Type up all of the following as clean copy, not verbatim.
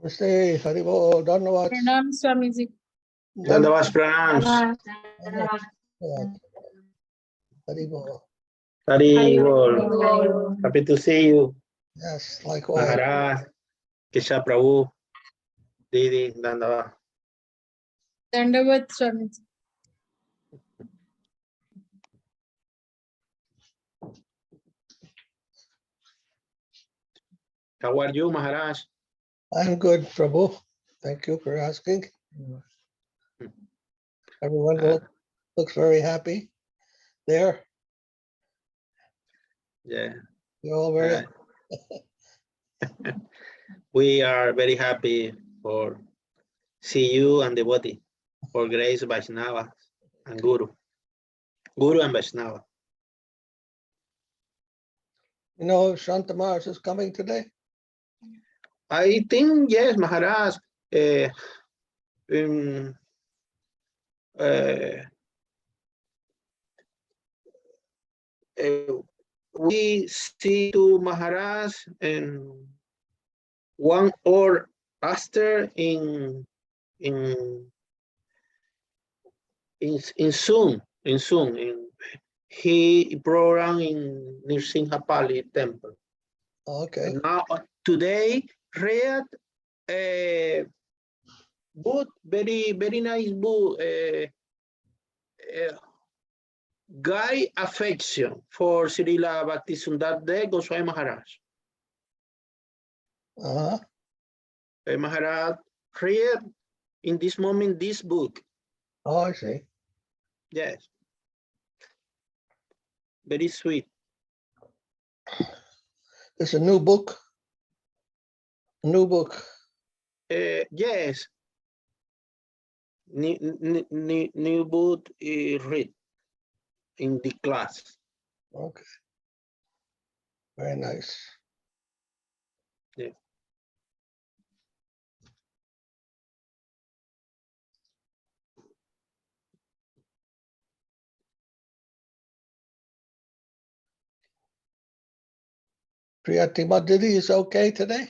Namaste, Haribo, Dhanavad. Pranam Swamiji. Dandavas pranams. Haribo. Haribol. Happy to see you. Yes, likewise. Maharaj, Kisha Prabhu, Didi, Dandavas. Dandavat Swamiji. How are you, Maharaj? I'm good, Prabhu. Thank you for asking. Everyone looks very happy there. Yeah. You're all very We are very happy for see you and the body, for Grace Vaishnava and Guru. Guru and Vaishnava. You know, Shanta Maharaj is coming today. I think, yes, Maharaj. We see to Maharaj and 1 hour after in Zoom, he program in Nrsimhapali temple. Okay. And now today read book, very nice book, Guy Affection for Srila Bhakti Sundar Goswami Maharaj. Maharaj read in this moment this book. Oh, I see. Yes. Very sweet. It's a new book. A new book. Yes. New book read in the class. Okay. Very nice. Yeah. Priyatima Didi is okay today?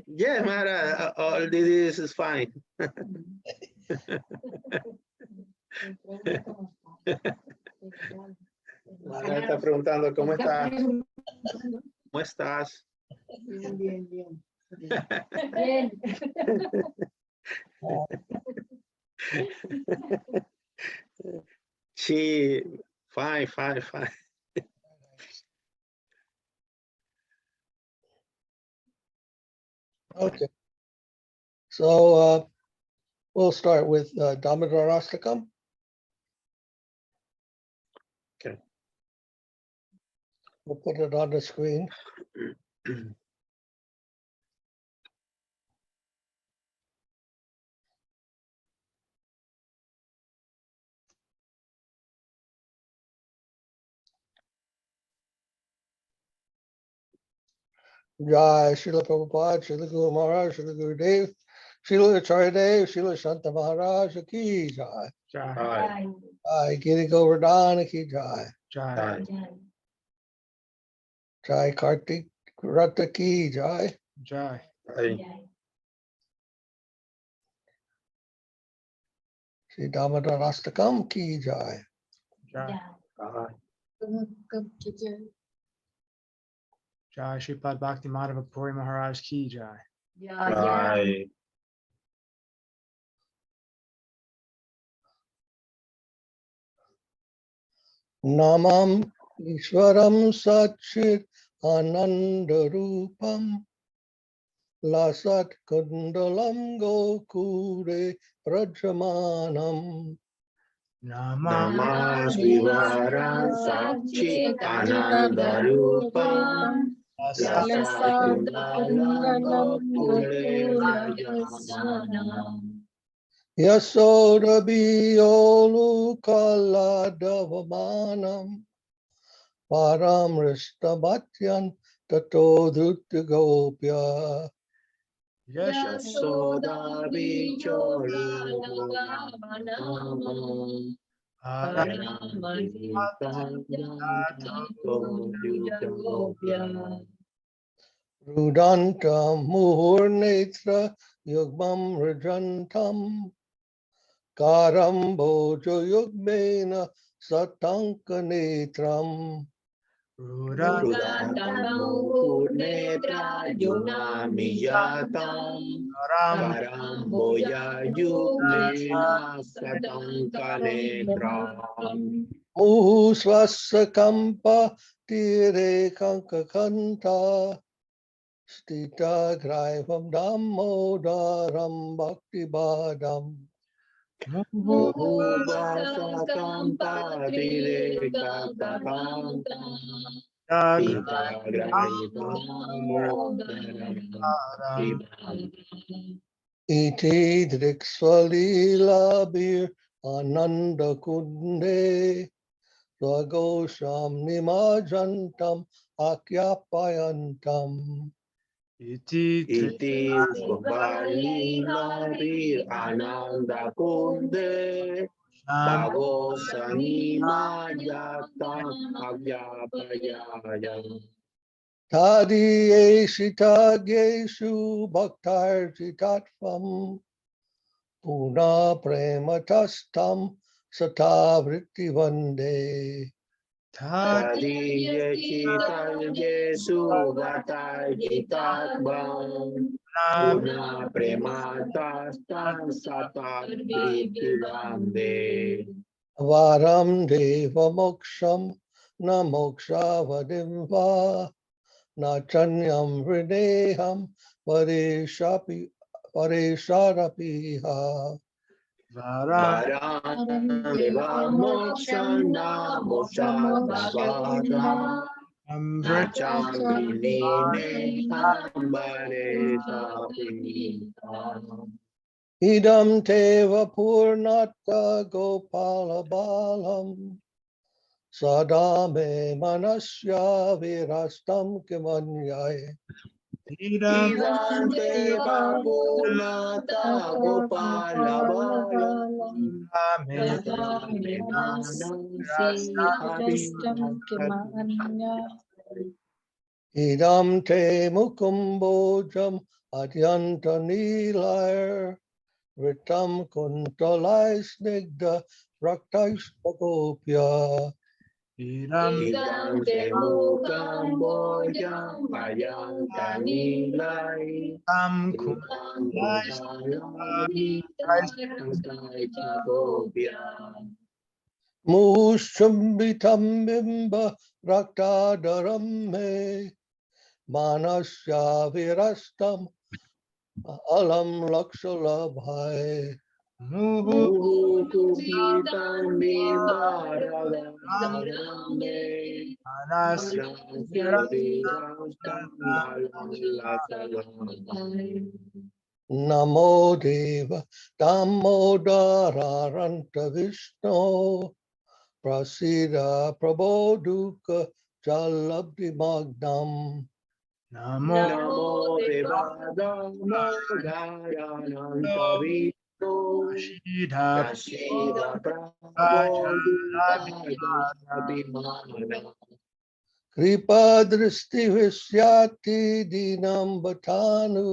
Yeah, Mara, all this is fine. Mara está preguntando, ¿cómo estás? ¿Cómo estás? Bien, bien, bien. She, fine. Okay. So we'll start with Damodarastakam. Okay. We'll put it on the screen. Jai Srila Prabhupada, Srila Guru Maharaj, Srila Guru Dev, Srila Acharya Dev, Srila Shanta Maharaj ki Jai. Jai. Jai Giri Govardhan ki Jai. Jai. Jai Kartik Rata ki Jai. Jai. Sri Damodarastakam ki Jai. Jai. Jai Sripad Bhakti Madhava Puri Maharaj ki Jai. Jai. Namam Ishwaram sat-cit-ananda rupam lasat kundalam gokure prajamanam. Namah Shivara sat-cit-ananda rupam Yasodabiolu kaladavamanam param rishtamatyan tato dhutagopya. Yasoda Rudantam muhurnetra yugmam rajantam karam bojo yugmena satanka netram. Rudan Rudantamunetra Yunamiyatam Ram Karamboya Yukmena Satankanetram Muhu swasakampa tire kankakanta stita graivam dammodaram bhakti badam. Muhubasakam Padireka Takantam Sita Iti driksvalila bir ananda kunde swagosham nimajantam akyapayantam. Iti Iti Subali Hari Ananda Kunde Trishnam Bago Sanima Yatam Avyapayayam Tadiyeshitageshu bhaktarjitatvam puna prematastam satavritti vande. Tad Tadiyachita Yesu Vatayitatvam Puna Prematastam Satat Vritirande Varam deva moksham na mokshavadim va na chanyam hrideham paresharapiha. Varam Varam Deva Mokshana Mokshadavada Amvrit Nachandrinine Hambare Sapinita Idam teva purnata gopala balam sadame manasya virastam kimanyay. Idam Idante Bapunata Gopala Bala Ame Natame Manasi Rastam Hari Idam te mukumbojam adyanta nilayar Ritam kuntalai snigda raktaistagopya. Idam Idam te mukam bojam ayanta nilai Tam Idam Kumlai kuntalai Christ Samskai chakopya Mushumbitam bimba raktadaram me manasya virastam alam lakshalabhai. Muhu Mukupitam bimbaradam darambe Anasya Namo deva damodararanta vishno prasida prabodhuka jalabdi magdam. Namo Namo Devadamo Dharananta Vito Shidha Prasida Prabhu Vajaladhyada Abhimana Kripa dristi visyati dinam batanu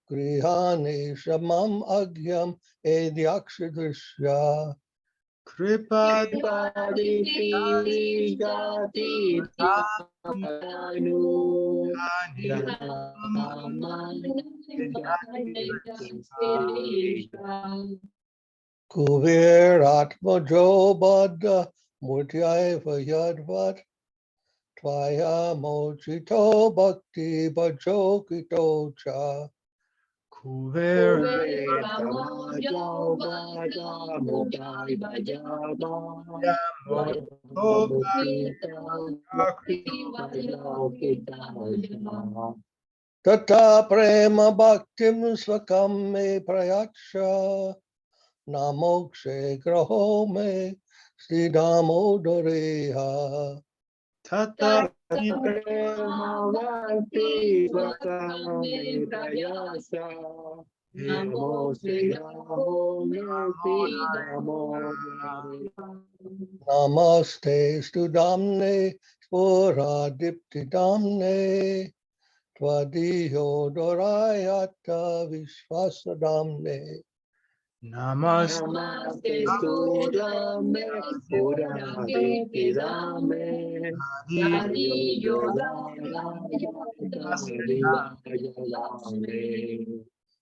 grihane shamam agyam edyakshidrishya. Kripa Paditi Jati Dhamanu Dhani Kuver atmajo badda murtyaiva yadvat tvaya mochito bhakti bhajokito cha. Kuver Tamajo Bhaja Mudai Bhajaba Yamo Bhakita Bhakita Tata prema bhaktim swakam me prayaksha namokshe graho me sridhamodareha. Tata Premavati Vakame Prayasa Namo Sri Namo Namo Namo Namaste stu damne spora dipti damne Tvadiyo Dorayata Vishwasadamne. Namaste. Namaste Sudame Purame Pidame Hari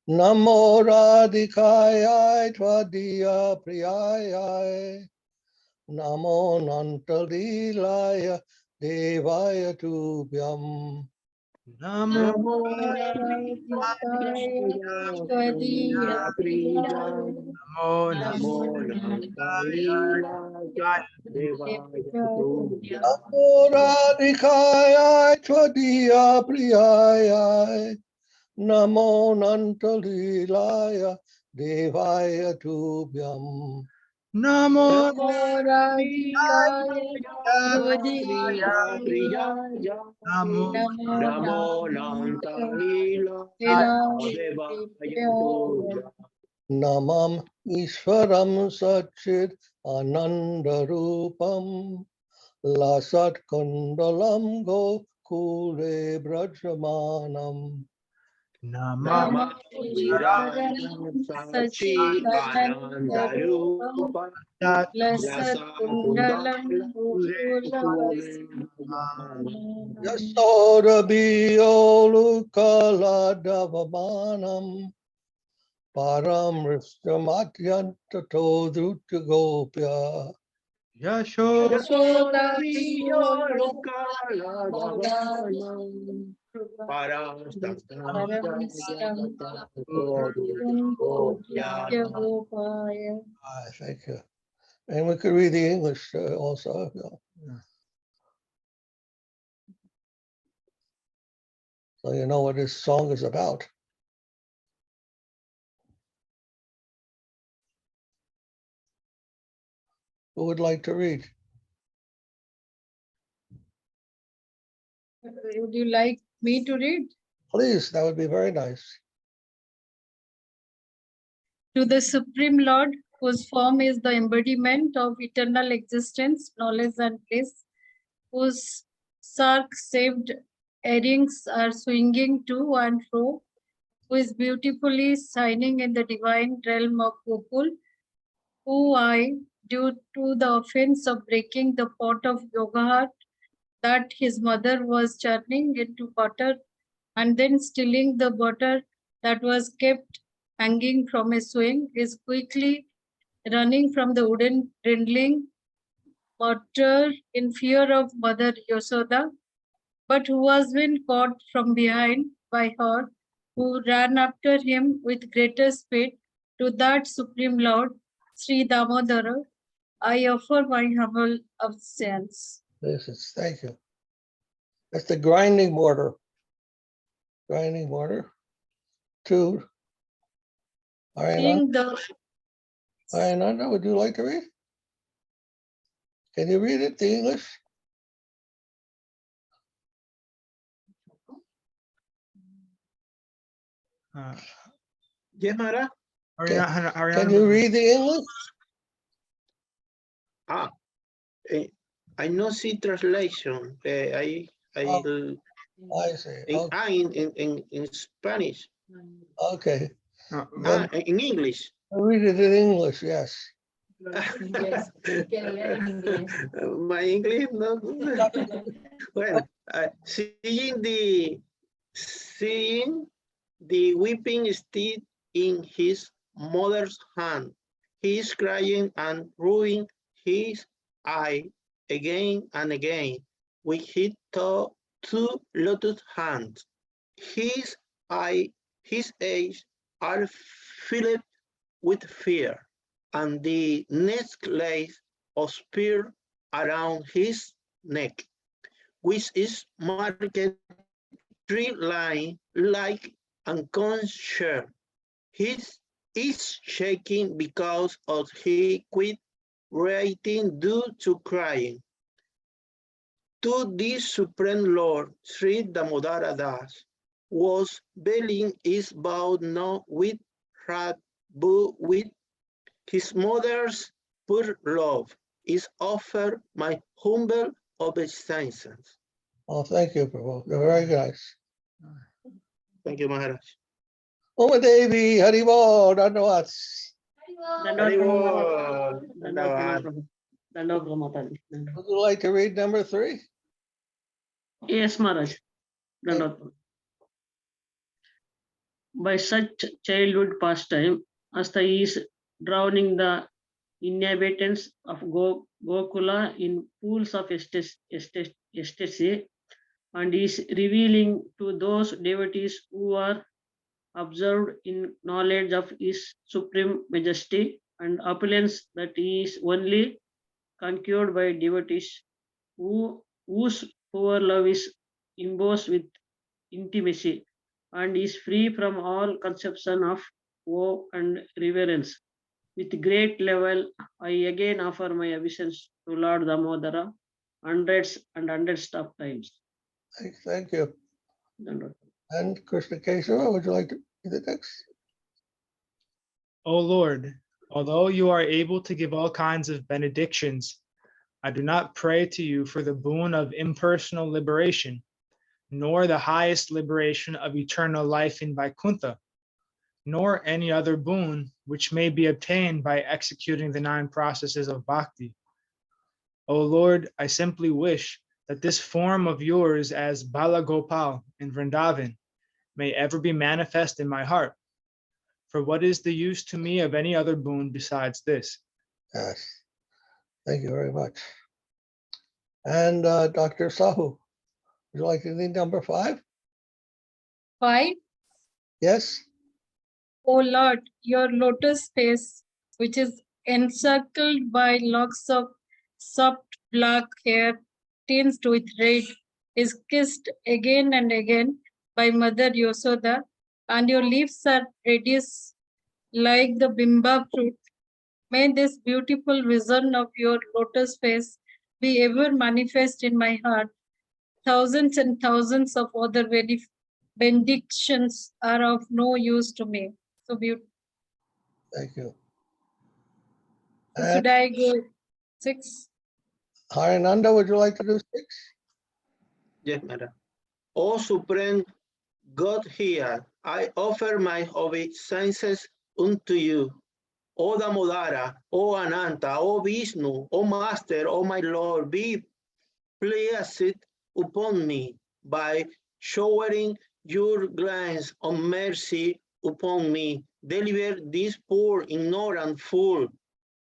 Namo Radhikaya Tvadiya Priyaya. Namo Nantalilaya Devaya Tubhyam. Namo Namo Radhikaya Tvadiya Priyaya. Namo Nantalilaya Devaya Tubhyam. Namo Namam Ishvaram sat-cit-ananda rupam lasat kundalam go kule brajamanam. Namah Yasoda biolukala davamanam param rishtamathyanta todruta gopya. Yashoda Thank you. And we could read the English also. So you know what this song is about. Who would like to read? Would you like me to read? Please, that would be very nice. To the Supreme Lord, whose form is the embodiment of eternal existence, knowledge, and bliss, whose sark-shaped earrings are swinging to and fro, who is beautifully shining in the divine realm of Gokul, who I, due to the offense of breaking the pot of yoga heart that his mother was churning into butter and then stealing the butter that was kept hanging from a swing, is quickly running from the wooden brindling mortar in fear of Mother Yosoda, but who was been caught from behind by her, who ran after him with greater speed. To that Supreme Lord, Sri Damodara, I offer my humble obeisance. Thank you. That's the grinding mortar. Grinding mortar. Two. Being Ayananda, would you like to read? Can you read it, the English? Yes, Mara? Can you read the English? I no see translation. I see. In Spanish. Okay. In English. Read it in English, yes. My English no good. Well, seeing the whipping stick in his mother's hand, he is crying and rubbing his eye again and again with his two lotus hands. His eyes are filled with fear, and the necklace of spear around his neck, which is marked 3 lines like a conch shell. He is shaking because of he quit writing due to crying. To this Supreme Lord, Sri Damodara Das, was belling is bowed not with wrath, but with his mother's pure love, is offered my humble obeisance. Oh, thank you, Prabhu. You're very nice. Thank you, Maharaj. Oma Devi, Haribo, Dandavats. Haribol. Dandavad. Would you like to read number 3? Yes, Maharaj. By such childhood pastime, Asta is drowning the inhabitants of Gokula in pools of ecstasy, and is revealing to those devotees who are observed in knowledge of his supreme majesty and opulence that he is only conquered by devotees whose poor love is imbued with intimacy and is free from all conception of awe and reverence. With great level, I again offer my obeisance to Lord Damodara hundreds and hundreds of times. Thank you. And Krishna Kesava, would you like to read the text? O Lord, although you are able to give all kinds of benedictions, I do not pray to you for the boon of impersonal liberation, nor the highest liberation of eternal life in Vaikuntha, nor any other boon which may be obtained by executing the 9 processes of bhakti. O Lord, I simply wish that this form of yours as Bala Gopal in Vrindavan may ever be manifest in my heart. For what is the use to me of any other boon besides this? Yes. Thank you very much. And Dr. Sahu, would you like to read number 5? 5. Yes. O Lord, your lotus face, which is encircled by locks of soft black hair tinged with red, is kissed again and again by Mother Yosoda, and your lips are reddish like the bimba fruit. May this beautiful vision of your lotus face be ever manifest in my heart. Thousands and thousands of other benedictions are of no use to me. So beautiful. Thank you. So And should I go 6? Harinanda, would you like to do 6? Yes, Maharaj. O Supreme God here, I offer my obeisances unto you. O Damodara, O Ananta, O Vishnu, O Master, O my Lord, be pleased upon me by showering your glance of mercy upon me. Deliver this poor ignorant fool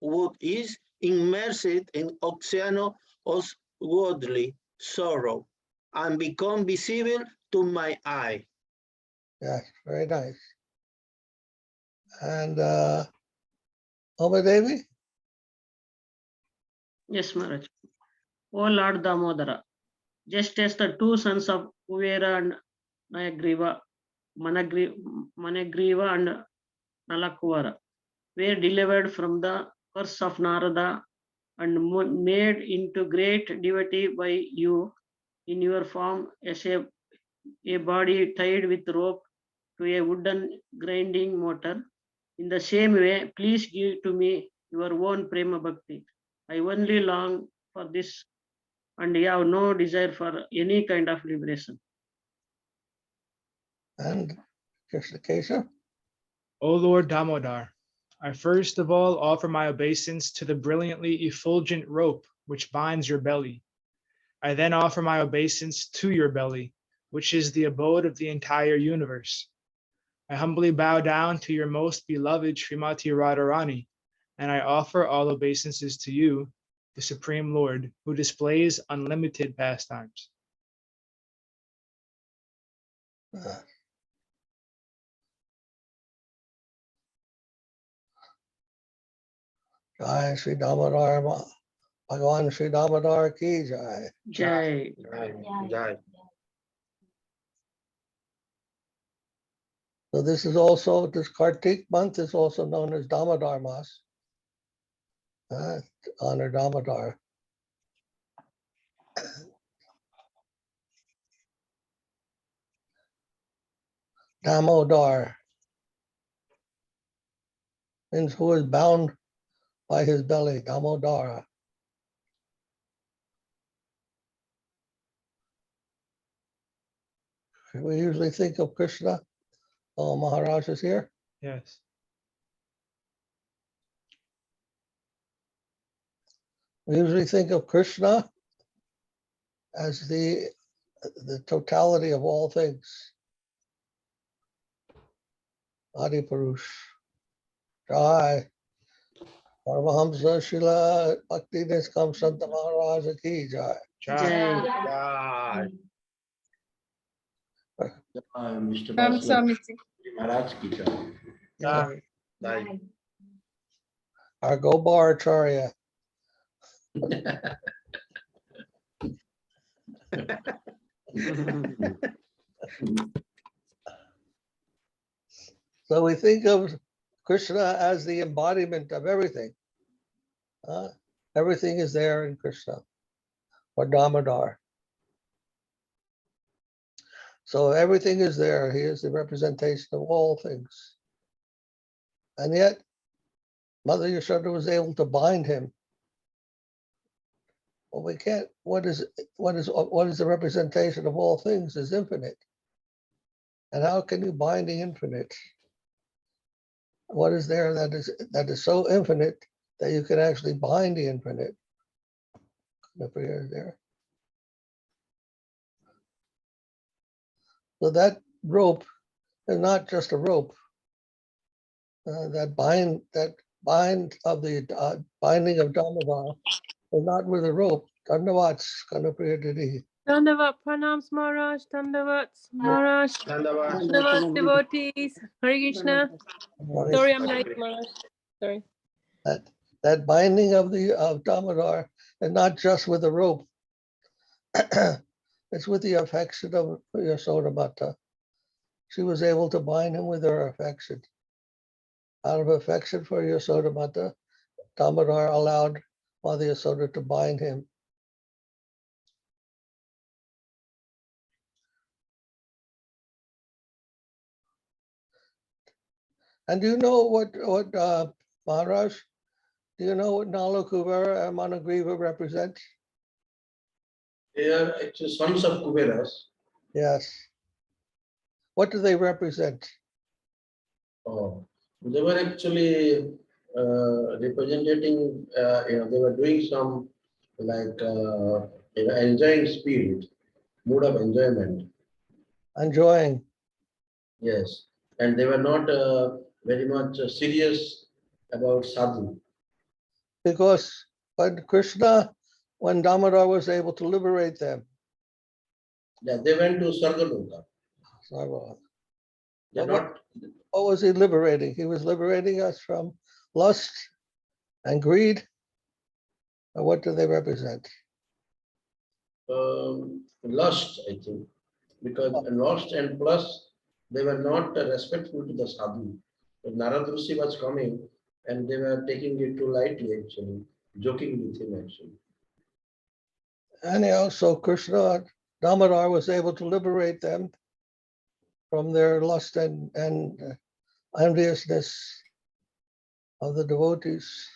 who is immersed in ocean of worldly sorrow and become visible to my eye. Yes, very nice. And Oma Devi? Yes, Maharaj. O Lord Damodara, just as the 2 sons of Kuvera and Managriva and Nalakuvara were delivered from the curse of Narada and made into great devotee by you in your form as a body tied with rope to a wooden grinding motor. In the same way, please give to me your own prema bhakti. I only long for this and have no desire for any kind of liberation. And Krishna Kesava? O Lord Damodar, I first of all offer my obeisance to the brilliantly effulgent rope which binds your belly. I then offer my obeisance to your belly, which is the abode of the entire universe. I humbly bow down to your most beloved Srimati Radharani, and I offer all obeisances to you, the Supreme Lord, who displays unlimited pastimes. Jai Sri Damodar, Bhagavan Sri Damodar ki Jai. Jai. Jai. So this is also, this Kartik month is also known as Damodar Mas. To honor Damodar. Damodar means who is bound by his belly, Damodara. We usually think of Krishna Oh, Maharaja is here. Yes. We usually think of Krishna as the totality of all things. Adi Purush. Jai. Paramahamsa Srila Bhakti Niskam Santa Maharaja ki Jai. Jai. Jai. Mr. Ram Basla Swamiji. Maharaj ki jai. Jai. Jai. Our Gobar Acharya. So we think of Krishna as the embodiment of everything. Everything is there in Krishna, or Damodar. So everything is there. He is the representation of all things. And yet, Mother Yashoda was able to bind him. Well, we can't. What is the representation of all things is infinite. And how can you bind the infinite? What is there that is so infinite that you can actually bind the infinite? There. So that rope is not just a rope. That binding of Damodar is not with a rope. Dandavats Kanapriyadidi. Dandavat pranams Maharaj, Dandavat Maharaj, Dandavats. Dandavat devotees, Hare Krishna. Sorry, I'm late, Maharaj. Sorry. That binding of Damodar is not just with a rope. It's with the affection of Yasoda Mata. She was able to bind him with her affection. Out of affection for Yasoda Mata, Damodar allowed Mother Yasoda to bind him. And do you know what Maharaj? Do you know what Nala Kubera and Managriva represent? They are actually sons of Kuberas. Yes. What do they represent? Oh, they were actually representing, they were doing some like, enjoying spirit, mood of enjoyment. Enjoying. Yes. And they were not very much serious about sadhu. Because when Damodar was able to liberate them, Yeah, they went to Sargaloka. They're What was he liberating? He was liberating us from lust and greed. Or what do they represent? Lust, I think, because lust and plus they were not respectful to the sadhu. But Narad Rishi was coming and they were taking it too lightly, actually, joking with him, actually. Anyhow, so Krishna, Damodar was able to liberate them from their lust and enviousness of the devotees.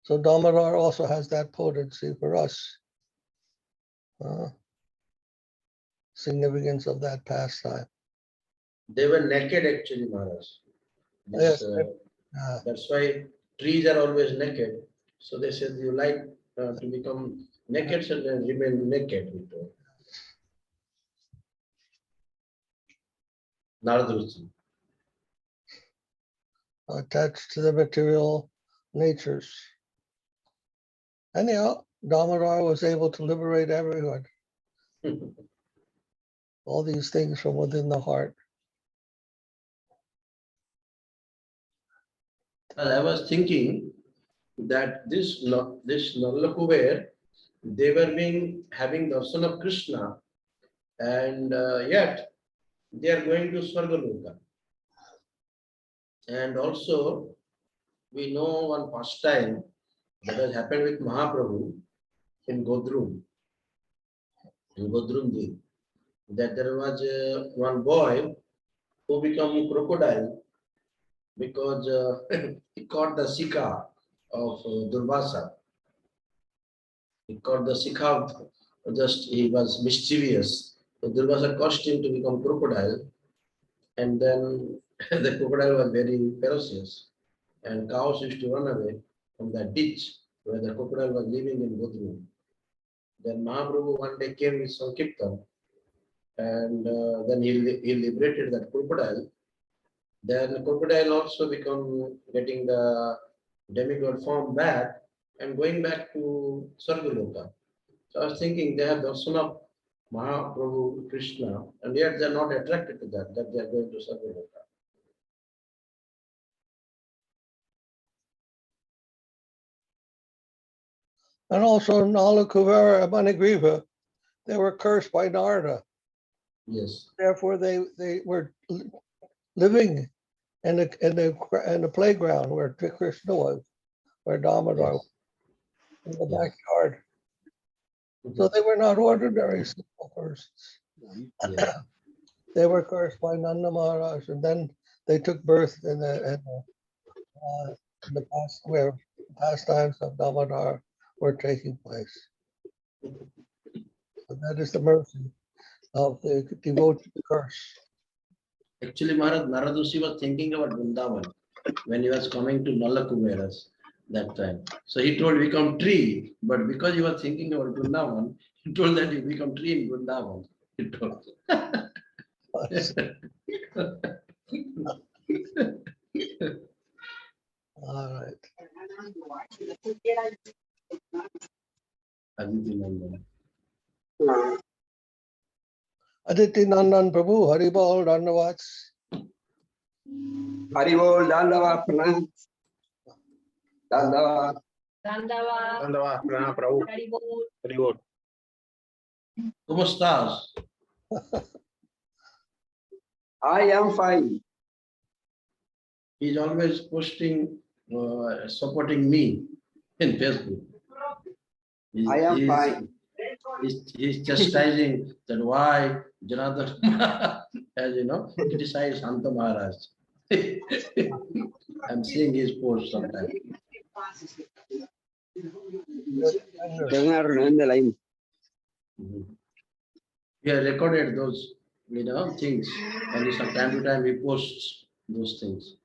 So Damodar also has that potency for us. Significance of that pastime. They were naked, actually, Maharaj. Yes. That's why trees are always naked. So they said you like to become naked and then remain naked. Narad Rishi. Attached to the material natures. Anyhow, Damodar was able to liberate everyone. All these things from within the heart. I was thinking that this Nalakuber, they were having darshan of Krishna, and yet they are going to Swargaloka. And also, we know one pastime that has happened with Mahaprabhu in Godrum. In Godrum, that there was one boy who became crocodile because he caught the Sikha of Durvasa. He caught the Sikha, just he was mischievous So there was a costume to become crocodile, and then the crocodile was very ferocious, and cows used to run away from that ditch where the crocodile was living in Godru. Then Mahaprabhu one day came with some kirtan, and then he liberated that crocodile. Then the crocodile also become getting the demigod form back and going back to Sargaloka. So I was thinking they have the son of Mahaprabhu Krishna, and yet they are not attracted to that they are going to Sargaloka. And also Nala Kuvera and Manigriva, they were cursed by Narada. Yes. Therefore, they were living in the playground where Krishna was, where Damodar was, in the backyard. So they were not ordinary simple persons. Yeah. They were cursed by Nanda Maharaj, and then they took birth in the past where pastimes of Damodar were taking place. So that is the mercy of the devotee curse. Actually, Maharaj Naradushi was thinking about Vrindavan when he was coming to Nalakumeras that time. So he told become tree, but because he was thinking about Vrindavan, he told that you become tree in Vrindavan. He told. All right. Aditi Nandan. Aditi Nandan Prabhu, Haribol, Dandavats. Haribol, Dandava, Pranam. Dandava. Dandava, Pranam, Prabhu. Haribol. ¿Cómo estás? I am fine. He's always posting, supporting me in Facebook. I am fine. He's chastising that why Janardhan, as you know, criticized Santa Maharaj. I'm seeing his post sometimes. Doesn't run the line. He has recorded those, things, and from time to time he posts those things.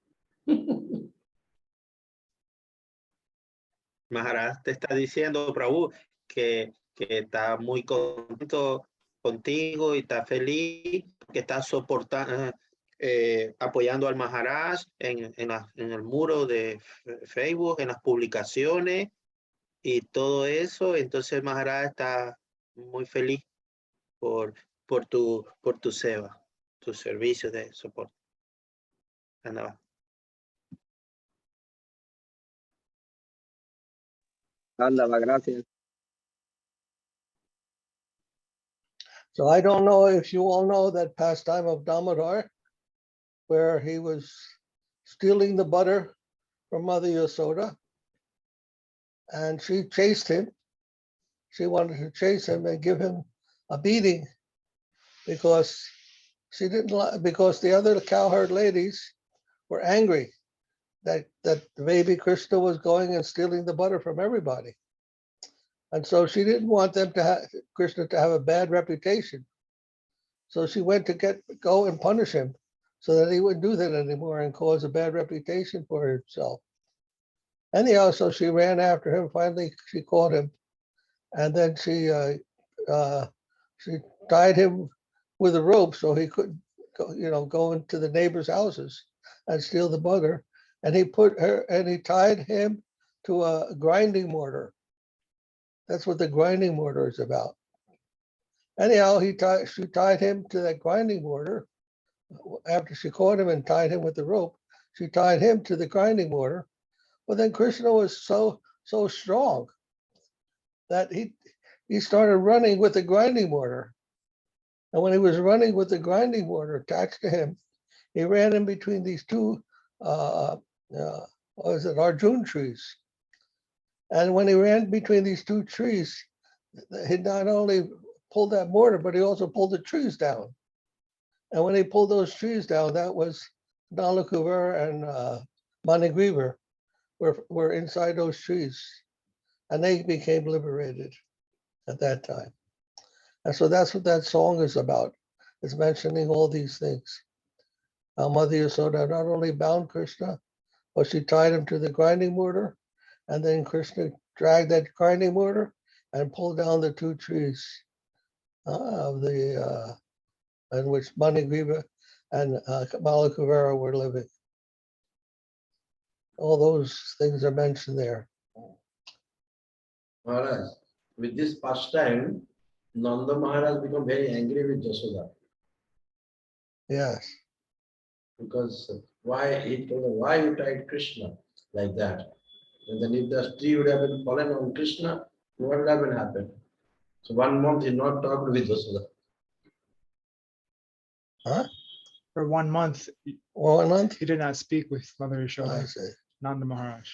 Maharaj te está diciendo, Prabhu, que está muy contento contigo y está feliz, que está soportando, apoyando al Maharaj en el muro de Facebook, en las publicaciones y todo eso. Entonces Maharaj está muy feliz por tu seva, tus servicios de soporte. Anda. Dandava, gracias. So I don't know if you all know that pastime of Damodar, where he was stealing the butter from Mother Yasoda, and she chased him. She wanted to chase him and give him a beating because she didn't like, because the other cowherd ladies were angry that the baby Krishna was going and stealing the butter from everybody. And so she didn't want them to have Krishna to have a bad reputation. So she went to go and punish him so that he wouldn't do that anymore and cause a bad reputation for himself. Anyhow, so she ran after him. Finally, she caught him, and then she tied him with a rope so he couldn't go into the neighbors' houses and steal the butter. And he tied him to a grinding mortar. That's what the grinding mortar is about. Anyhow, she tied him to that grinding mortar. After she caught him and tied him with the rope, she tied him to the grinding mortar. But then Krishna was so strong that he started running with the grinding mortar. And when he was running with the grinding mortar attached to him, he ran in between these two Arjun trees. And when he ran between these two trees, he not only pulled that mortar, but he also pulled the trees down. And when he pulled those trees down, that was Nalakuvar and Manigriva were inside those trees. And they became liberated at that time. And so that's what that song is about. It's mentioning all these things. Mother Yasoda not only bound Krishna, but she tied him to the grinding mortar, and then Krishna dragged that grinding mortar and pulled down the two trees of the in which Manigriva and Malakuvara were living. All those things are mentioned there. Maharaj, with this pastime, Nanda Maharaj became very angry with Jasoda. Yes. Because why he told her, why you tried Krishna like that? And then if the tree would have been fallen on Krishna, what would have been happened? So 1 month he not talked with Jasoda. Huh? For 1 month, 1 month? he did not speak with Mother I Yashoda, see. Nanda Maharaj.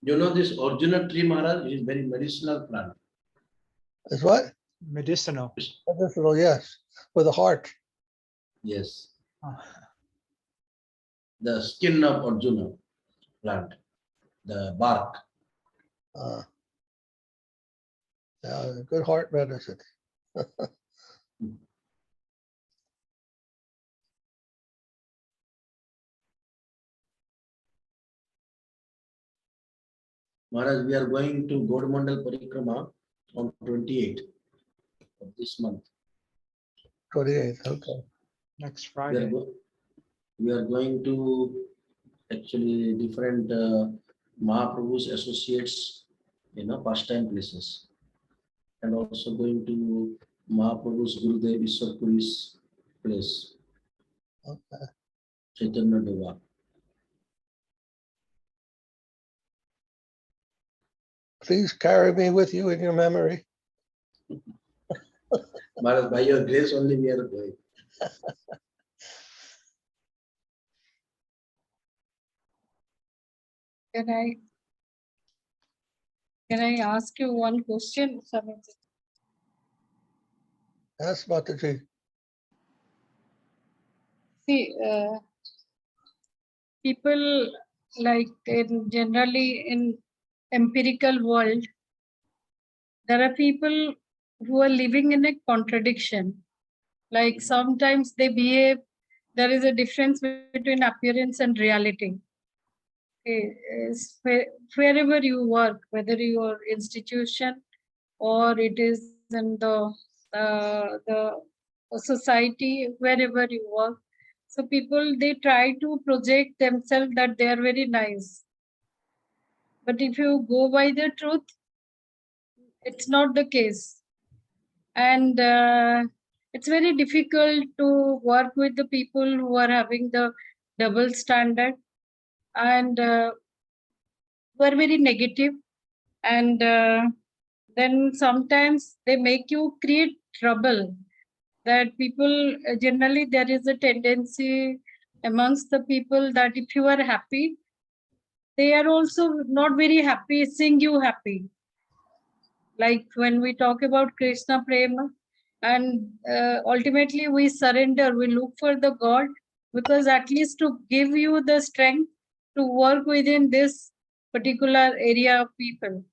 You know this Arjuna tree, Maharaj, is very medicinal plant. It's what? Medicinal. Medicinal, yes. For the heart. Yes. Ah, The skin of Arjuna plant, the bark. Yeah, good heart medicine. Maharaj, we are going to Godmandal Parikrama on 28th of this month. 28th, okay. next We are, Friday. we are going to actually different Mahaprabhu's associates, pastime places. And also going to Mahaprabhu's Gurudev Ishwar Puri's place, Okay. Chaitanya Deva. Please carry me with you in your memory. Maharaj, by your grace only we are going. Can I ask you one question, Swamiji? That's Mataji. See, people like generally in empirical world, there are people who are living in a contradiction. Like sometimes they behave, there is a difference between appearance and reality. Okay, wherever you work, whether your institution or it is in the society, wherever you work. So people, they try to project themselves that they are very nice. But if you go by the truth, it's not the case. And it's very difficult to work with the people who are having the double standard and who are very negative. And then sometimes they make you create trouble. That people, generally there is a tendency amongst the people that if you are happy, they are also not very happy seeing you happy. Like when we talk about Krishna Prema, and ultimately we surrender, we look for the God, because at least to give you the strength to work within this particular area of people.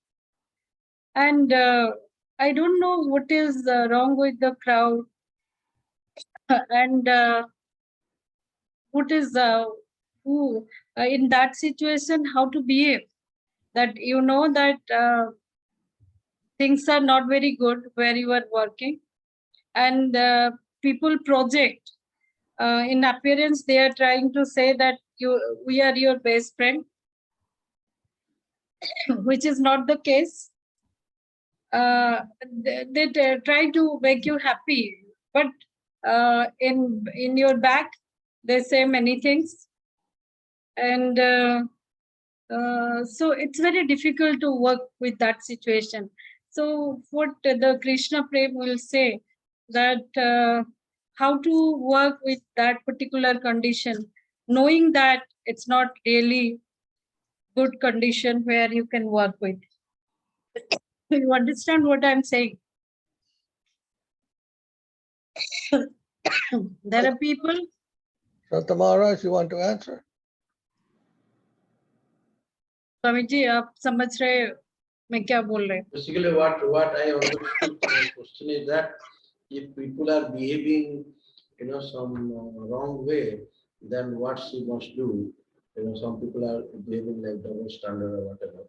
And I don't know what is wrong with the crowd and what is who in that situation, how to behave. That you know that things are not very good where you are working, and people project in appearance. They are trying to say that we are your best friend, which is not the case. They try to make you happy, but in your back they say many things, and so it's very difficult to work with that situation. So what the Krishna Prem will say, that how to work with that particular condition, knowing that it's not really good condition where you can work with. You understand what I'm saying? There are people. Santa Maharaj, you want to answer? Swami ji आप समझ रहे मैं क्या बोल रहे? Basically, what I understood from the question is that if people are behaving, some wrong way, then what she must do? Some people are behaving like double standard or whatever.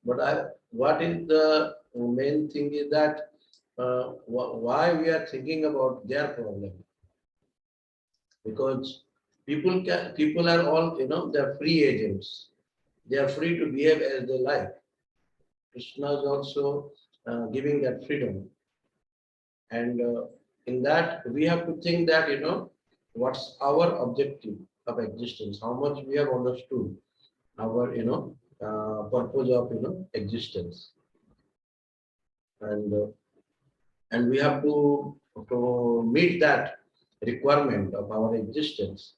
But what is the main thing is that why we are thinking about their problem? Because people are all, they are free agents. They are free to behave as they like. Krishna is also giving that freedom. And in that, we have to think that, what's our objective of existence, how much we have understood our, purpose of, existence. And we have to meet that requirement of our existence.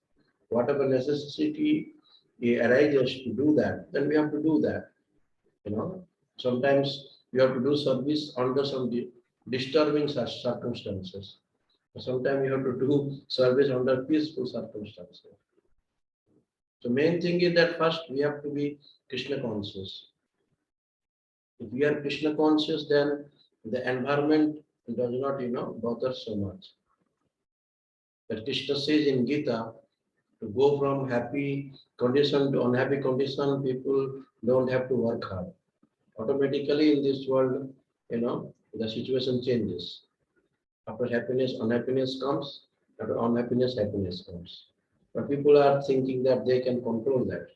Whatever necessity arises to do that, then we have to do that. Sometimes you have to do service under some disturbing circumstances. Sometimes you have to do service under peaceful circumstances. The main thing is that first we have to be Krishna conscious. If we are Krishna conscious, then the environment does not, bother so much. But Krishna says in Gita, to go from happy condition to unhappy condition, people don't have to work hard. Automatically in this world, the situation changes. After happiness, unhappiness comes. After unhappiness, happiness comes. But people are thinking that they can control that.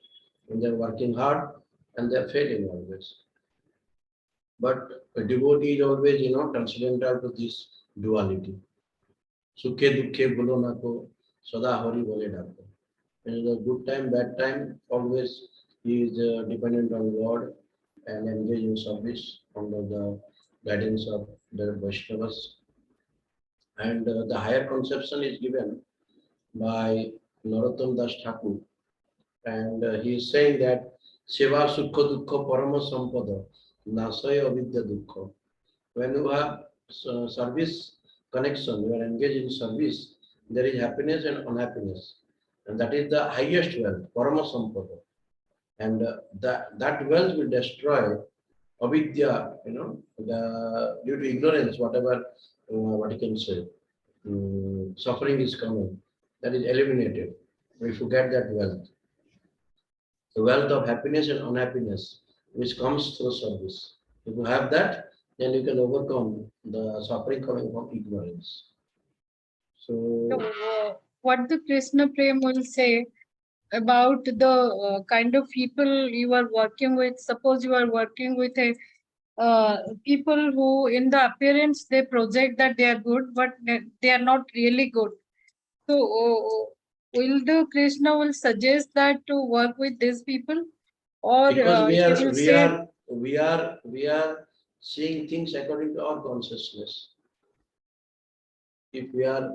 And they're working hard and they're failing always. But a devotee is always, transcendental to this duality. Sukhe dukhe bolo na ko, sada hari bole dako. In a good time, bad time, always he is dependent on God and engage in service under the guidance of the Vaishnavas. And the higher conception is given by Narottam Das Thakur. And he is saying that Seva Sukha Dukkha Parama Sampada Nasaya Avidya Dukkha. When you have service connection, you are engaged in service, there is happiness and unhappiness. And that is the highest wealth, Parama Sampada. And that wealth will destroy avidya, due to ignorance, whatever, what you can say, suffering is coming, that is eliminated. We forget that wealth. The wealth of happiness and unhappiness, which comes through service. If you have that, then you can overcome the suffering coming from ignorance. So, What the Krishna Prem will say about the kind of people you are working with. Suppose you are working with a people who in the appearance they project that they are good, but they are not really good. So will the Krishna will suggest that to work with these people, or because he will we are seeing things according to our consciousness. If we are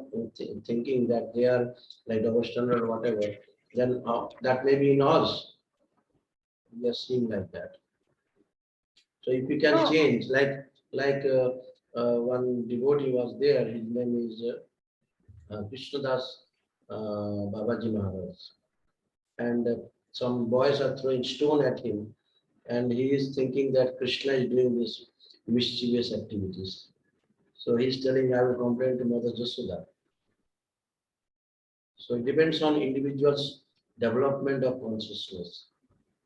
thinking that they are like devotional or whatever, then that may be in us. We are seeing like that. So if you can change, like one devotee was there, his name is Krishnadas Babaji Maharaj, and some boys are throwing stone at him, and he is thinking that Krishna is doing this mischievous activities. So he is telling, I will complain to Mother Jasoda. So it depends on individual's development of consciousness.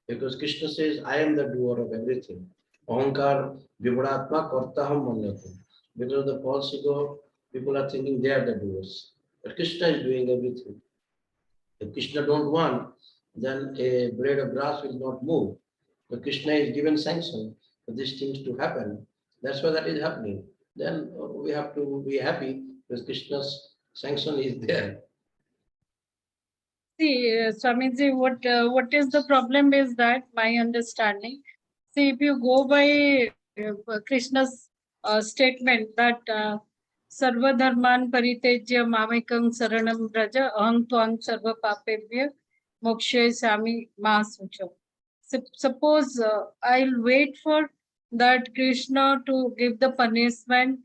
Because Krishna says, I am the doer of everything. Ahankar Vibhudatma Kartaham Manyatam. Because of the false ego, people are thinking they are the doers. But Krishna is doing everything. If Krishna don't want, then a blade of grass will not move. But Krishna is given sanction for these things to happen. That's why that is happening. Then we have to be happy because Krishna's sanction is there. see, Swamiji, what is the problem is that my understanding. See, if you go by Krishna's statement that Sarva Dharman Paritejya Mamekam Saranam Braja Aham Tvang Sarva Papebhya Mokshay Sami Mahasucho. Suppose I'll wait for that Krishna to give the punishment.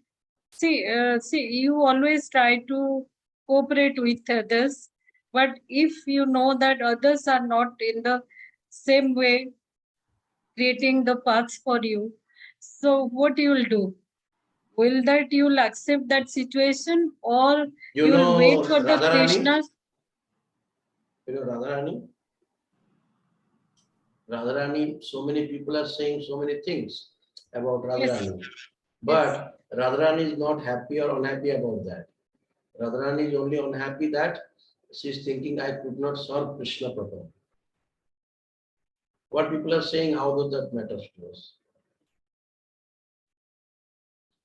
See, you always try to cooperate with others, but if you know that others are not in the same way creating the paths for you, so what you will do? Will that you'll accept that situation, or You you'll know wait for the Radharani? Krishna? You know Radharani? Radharani, so many people are saying so many things about Yes. Radharani. But Radharani is not happy or unhappy about that. Radharani is only unhappy that she is thinking, I could not serve Krishna properly. What people are saying, how does that matter to us?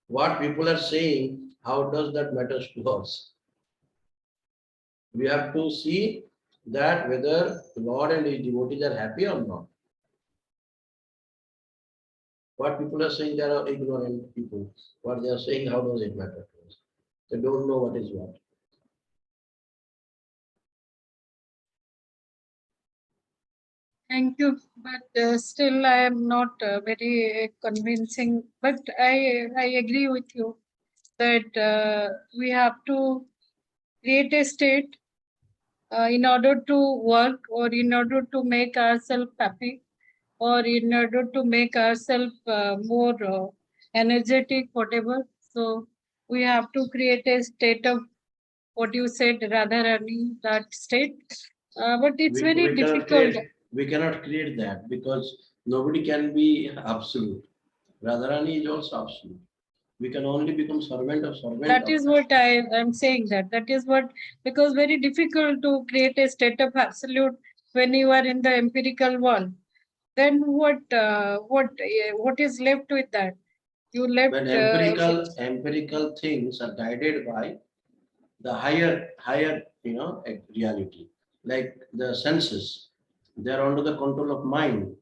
What people are saying, how does that matter to us? We have to see that whether the Lord and his devotees are happy or not. What people are saying, they are ignorant people. What they are saying, how does it matter to us? They don't know what is what. Thank you, but still I am not very convincing. But I agree with you that we have to create a state in order to work, or in order to make ourselves happy, or in order to make ourselves more energetic, whatever. So we have to create a state of what you said, Radharani, that state. But it's very difficult. We cannot create that because nobody can be absolute. Radharani is also absolute. We can only become servant of servant. That is what I am saying, that is what, because very difficult to create a state of absolute when you are in the empirical world. Then what is left with that? You left. When empirical things are guided by the higher reality, like the senses, they are under the control of mind,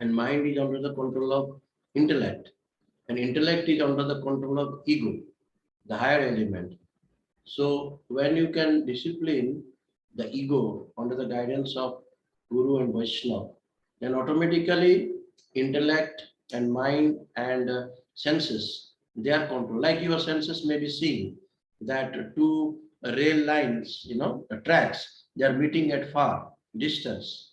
and mind is under the control of intellect, and intellect is under the control of ego, the higher element. So when you can discipline the ego under the guidance of Guru and Vaishnava, then automatically intellect and mind and senses, they are controlled. Like your senses may be seeing that two rail lines, tracks, they are meeting at far distance.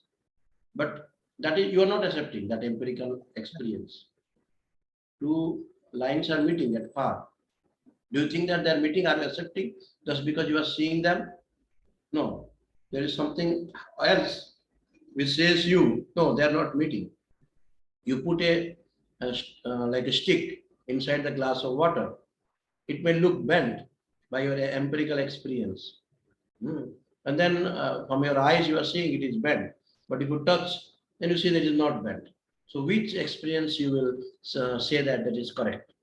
But that is, you are not accepting that empirical experience. Two lines are meeting at far. Do you think that they are meeting? Are you accepting just because you are seeing them? No. There is something else which says you, no, they are not meeting. You put like a stick inside the glass of water. It may look bent by your empirical experience. And then from your eyes, you are seeing it is bent. But if you touch, then you see that it is not bent. So which experience you will say that is correct?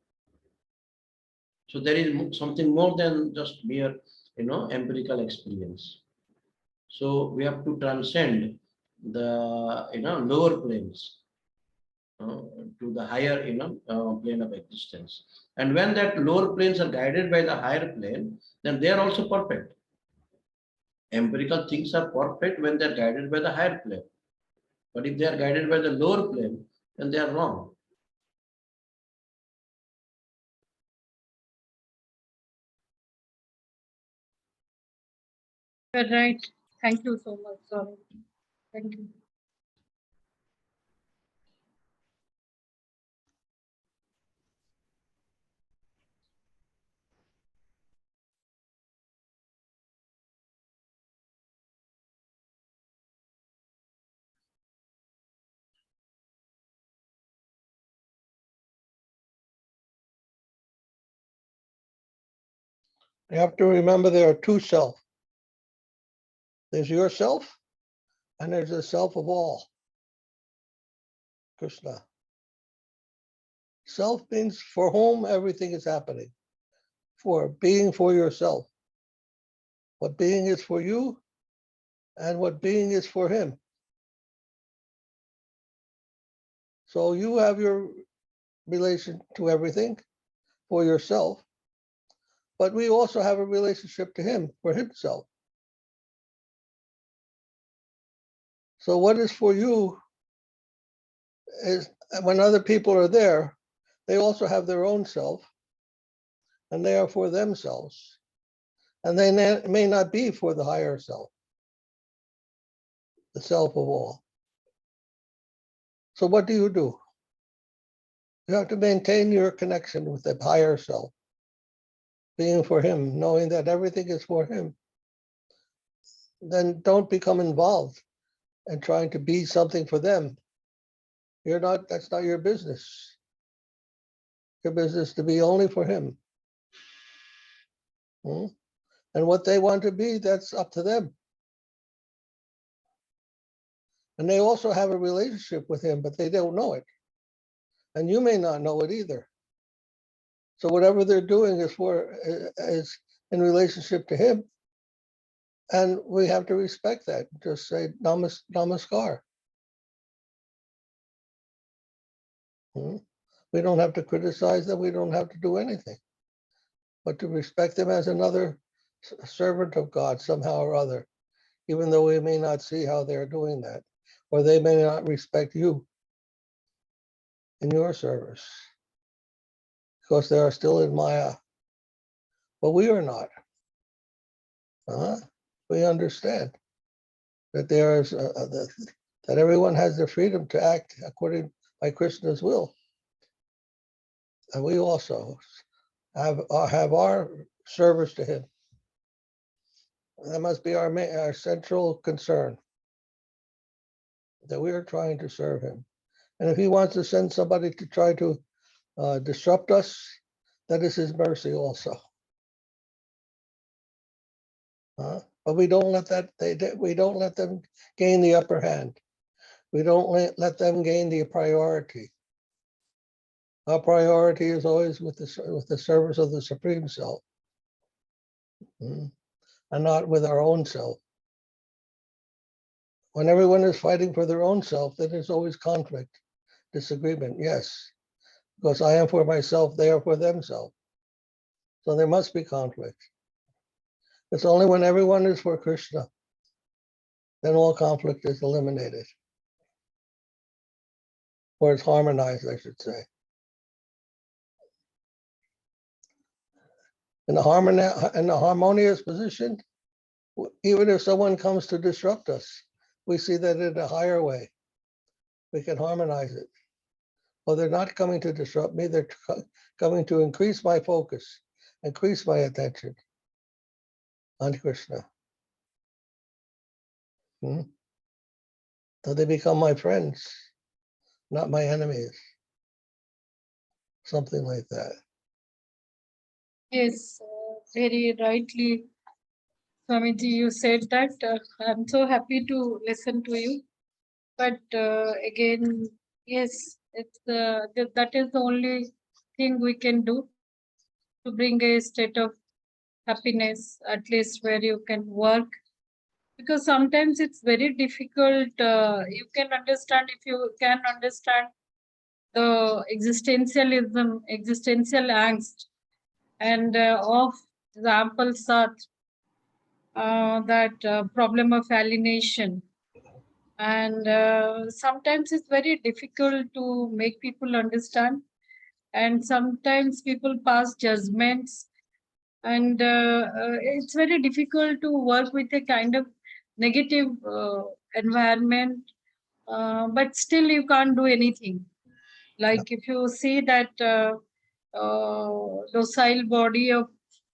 So there is something more than just mere, empirical experience. So we have to transcend the, lower planes to the higher, plane of existence. And when that lower planes are guided by the higher plane, then they are also perfect. Empirical things are perfect when they are guided by the higher plane. But if they are guided by the lower plane, then they are wrong. Right. Thank you so much. Sorry. Thank you. You have to remember there are two self. There's yourself, and there's the self of all. Krishna. Self means for whom everything is happening. For being for yourself. What being is for you, and what being is for him. So you have your relation to everything for yourself, but we also have a relationship to him for himself. So what is for you is when other people are there, they also have their own self, and they are for themselves. And they may not be for the higher self, the self of all. So what do? You have to maintain your connection with the higher self, being for him, knowing that everything is for him. Then don't become involved in trying to be something for them. That's not your business. Your business to be only for him. And what they want to be, that's up to them. And they also have a relationship with him, but they don't know it. And you may not know it either. So whatever they're doing is in relationship to him. And we have to respect that. Just say namaskar. We don't have to criticize them. We don't have to do anything. But to respect them as another servant of God somehow or other, even though we may not see how they're doing that, or they may not respect you in your service, because they are still in Maya. But we are not. We understand that there is that everyone has the freedom to act according by Krishna's will, and we also have our service to him. That must be our central concern, that we are trying to serve him. And if he wants to send somebody to try to disrupt us, that is his mercy also. But we don't let we don't let them gain the upper hand. We don't let them gain the priority. Our priority is always with the service of the Supreme Self, and not with our own self. When everyone is fighting for their own self, then there's always conflict, disagreement, yes. Because I am for myself, they are for themselves. So there must be conflict. It's only when everyone is for Krishna, then all conflict is eliminated. Or it's harmonized, I should say. In a harmonious position, even if someone comes to disrupt us, we see that in a higher way. We can harmonize it. Well, they're not coming to disrupt me, they're coming to increase my focus, increase my attention on Krishna. So they become my friends, not my enemies. Something like that. Yes, very rightly, Swamiji, you said that. I'm so happy to listen to you. But again, yes, it's that is the only thing we can do to bring a state of happiness, at least where you can work. Because sometimes it's very difficult. You can understand, if you can understand the existentialism, existential angst, and of example, that problem of alienation. And sometimes it's very difficult to make people understand. And sometimes people pass judgments. And it's very difficult to work with a kind of negative environment. But still you can't do anything. Like if you see that docile body of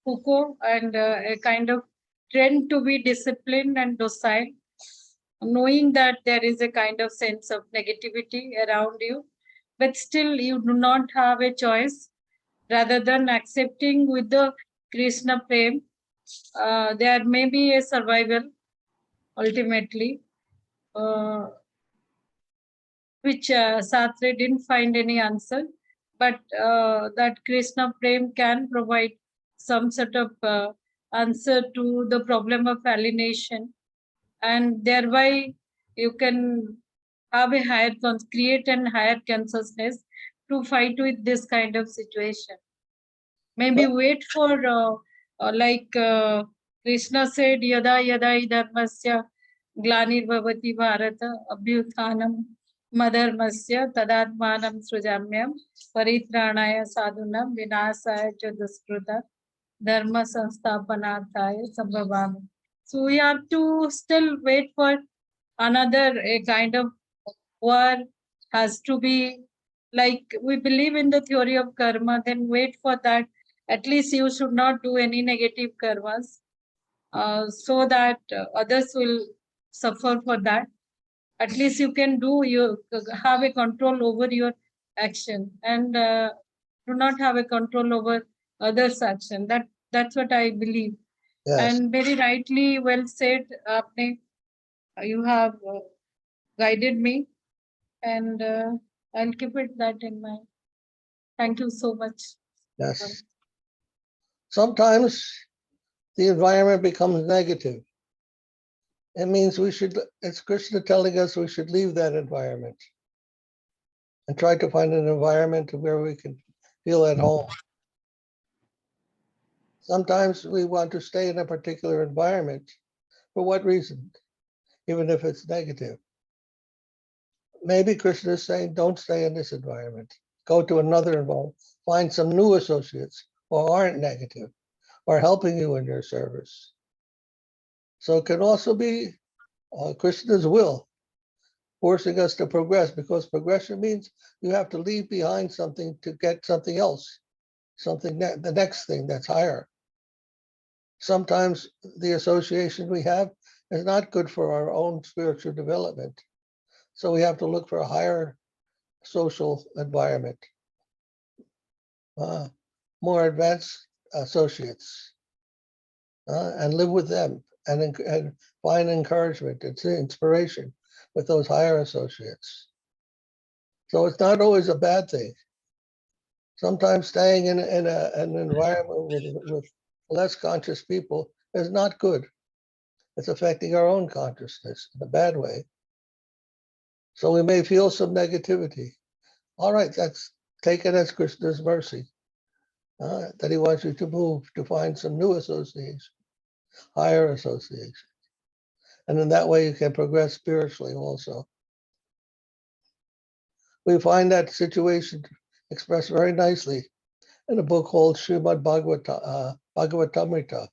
Foucault and a kind of trend to be disciplined and docile, knowing that there is a kind of sense of negativity around you, but still you do not have a choice rather than accepting with the Krishna Prem. There may be a survival ultimately, which Sartre didn't find any answer, but that Krishna Prem can provide some sort of answer to the problem of alienation, and thereby you can have a create a higher consciousness to fight with this kind of situation. Maybe wait for like Krishna said, yada yada dharmasya glanir bhavati bharata abhyuthanam Madharmasya tadatmanam srujamyam paritranaya sadhunam vinasaya cha duskruta dharma sansthapanarthaya sambhavami. So we have to still wait for another a kind of war has to be, like we believe in the theory of karma, then wait for that. At least you should not do any negative karmas, so that others will suffer for that. At least you can have a control over your action, and do not have a control over others' action. That's what I believe. Yes, And very rightly well said, Apne, you have guided me, and I'll keep it that in mind. Thank you so much. yes. Sometimes the environment becomes negative. It means it's Krishna telling us we should leave that environment and try to find an environment where we can feel at home. Sometimes we want to stay in a particular environment. For what reason? Even if it's negative. Maybe Krishna is saying, don't stay in this environment. Go to another environment. Find some new associates who aren't negative or helping you in your service. So it can also be Krishna's will, forcing us to progress, because progression means you have to leave behind something to get something else, the next thing that's higher. Sometimes the association we have is not good for our own spiritual development. So we have to look for a higher social environment, more advanced associates, and live with them and find encouragement and inspiration with those higher associates. So it's not always a bad thing. Sometimes staying in an environment with less conscious people is not good. It's affecting our own consciousness in a bad way. So we may feel some negativity. All right, that's taken as Krishna's mercy, that he wants you to move to find some new association, higher association. And in that way, you can progress spiritually also. We find that situation expressed very nicely in a book called Srimad Bhagavatamrita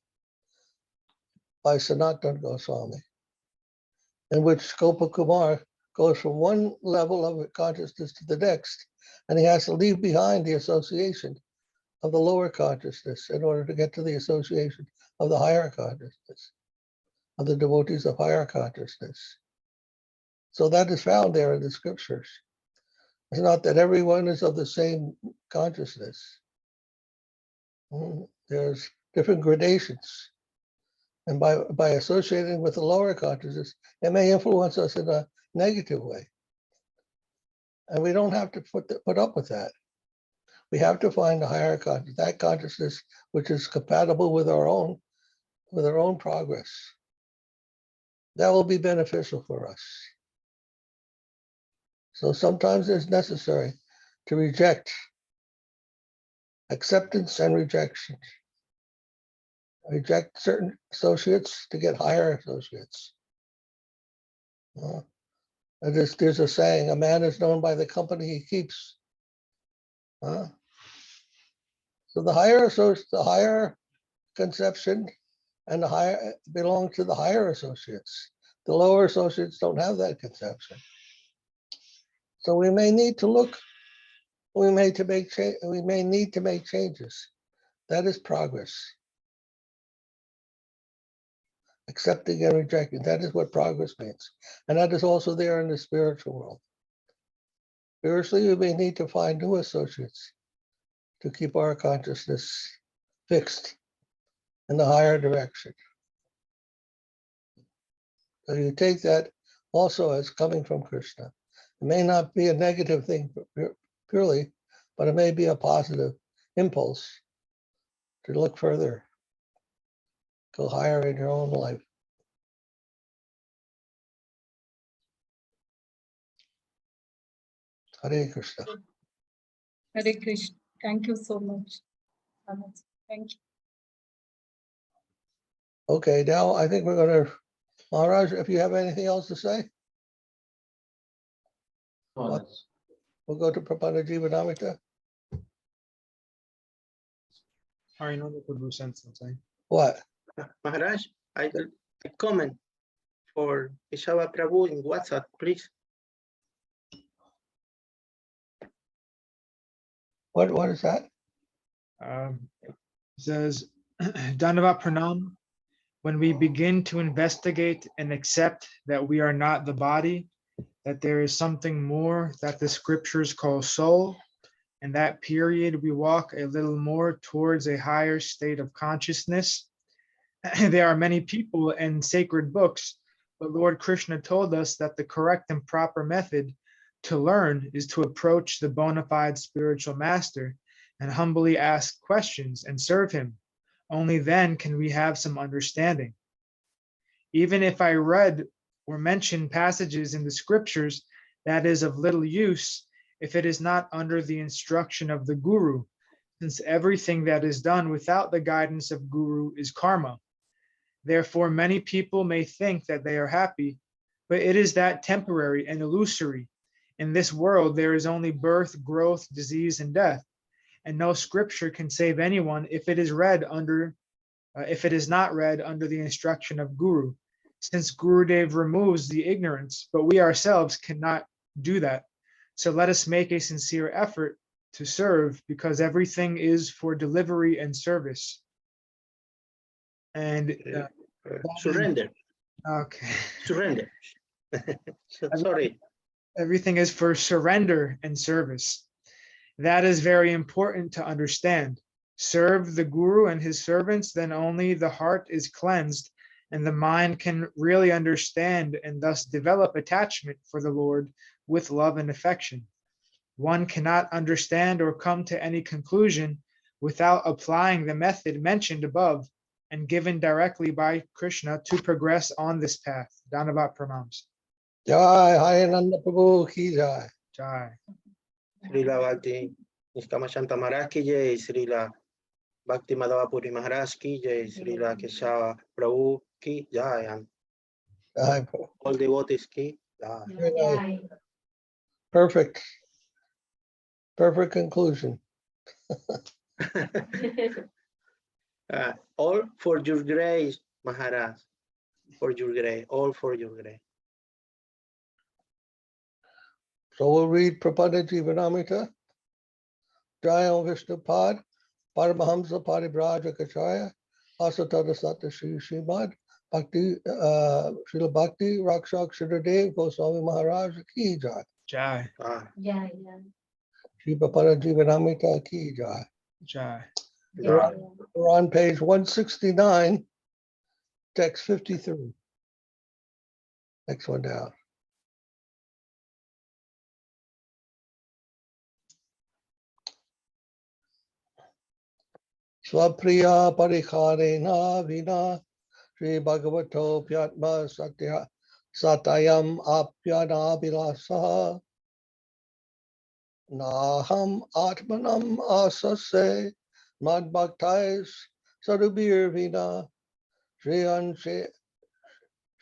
by Sanatana Goswami, in which Gopakumar goes from one level of consciousness to the next, and he has to leave behind the association of the lower consciousness in order to get to the association of the higher consciousness, of the devotees of higher consciousness. So that is found there in the scriptures. It's not that everyone is of the same consciousness. There's different gradations. And by associating with the lower consciousness, it may influence us in a negative way. And we don't have to put up with that. We have to find a higher consciousness, that consciousness which is compatible with our own progress. That will be beneficial for us. So sometimes it's necessary to reject acceptance and rejection. Reject certain associates to get higher associates. There's a saying, a man is known by the company he keeps. So the higher conception and the higher belong to the higher associates. The lower associates don't have that conception. So we may need to look, we may need to make changes. That is progress. Accepting and rejecting, that is what progress means. And that is also there in the spiritual world. Spiritually, we may need to find new associates to keep our consciousness fixed in the higher direction. So you take that also as coming from Krishna. It may not be a negative thing purely, but it may be a positive impulse to look further, go higher in your own life. Hare Krishna. Hare Krishna. Thank you so much. Thank you. Okay, now I think we're going to, Maharaja, if you have anything else to say? What? We'll go to Prapanna Jivanamrita. I know that would sense something. What? Maharaj, I comment for Ishava Prabhu in WhatsApp, please. What is that? It says, Dandavat Pranam, when we begin to investigate and accept that we are not the body, that there is something more that the scriptures call soul, in that period we walk a little more towards a higher state of consciousness. There are many people and sacred books, but Lord Krishna told us that the correct and proper method to learn is to approach the bona fide spiritual master and humbly ask questions and serve him. Only then can we have some understanding. Even if I read or mention passages in the scriptures, that is of little use if it is not under the instruction of the Guru, since everything that is done without the guidance of Guru is karma. Therefore, many people may think that they are happy, but it is that temporary and illusory. In this world, there is only birth, growth, disease, and death, and no scripture can save anyone if it is not read under the instruction of Guru, since Gurudev removes the ignorance, but we ourselves cannot do that. So let us make a sincere effort to serve, because everything is for delivery and service. And Surrender. okay. Surrender. Sorry. Everything is for surrender and service. That is very important to understand. Serve the Guru and his servants, then only the heart is cleansed and the mind can really understand and thus develop attachment for the Lord with love and affection. One cannot understand or come to any conclusion without applying the method mentioned above and given directly by Krishna to progress on this path. Dandavat pranams. Jai Hayananda Prabhu ki jai. Jai. Srila Bhakti Niskamashanta Maharaj ki jai, Srila Bhakti Madhava Puri Maharaj ki jai, Srila Keshava Prabhu ki jai, and Jai. all devotees ki jai. Very nice. Perfect. Perfect conclusion. All for your grace, Maharaj. For your grace, all for your grace. So we'll read Prapanna Jivanamrita, Jayam Vishnupad, Paramahamsa Paribraja Kachaya, Asatada Sata Shri Sripad, Bhakti, Srila Bhakti, Rakshak Sridhara Goswami Maharaja ki jai. Jai. Sri Prapanna Jivanamrita ki jai. Jai. We're on page 169, text 53. Next one down. Swapriya Parikharena Vina Sri Bhagavato Pyatma Satayam Apyana Vilasa Naham Atmanam Asase Mad Bhaktais Sadhubir Vina Shriyan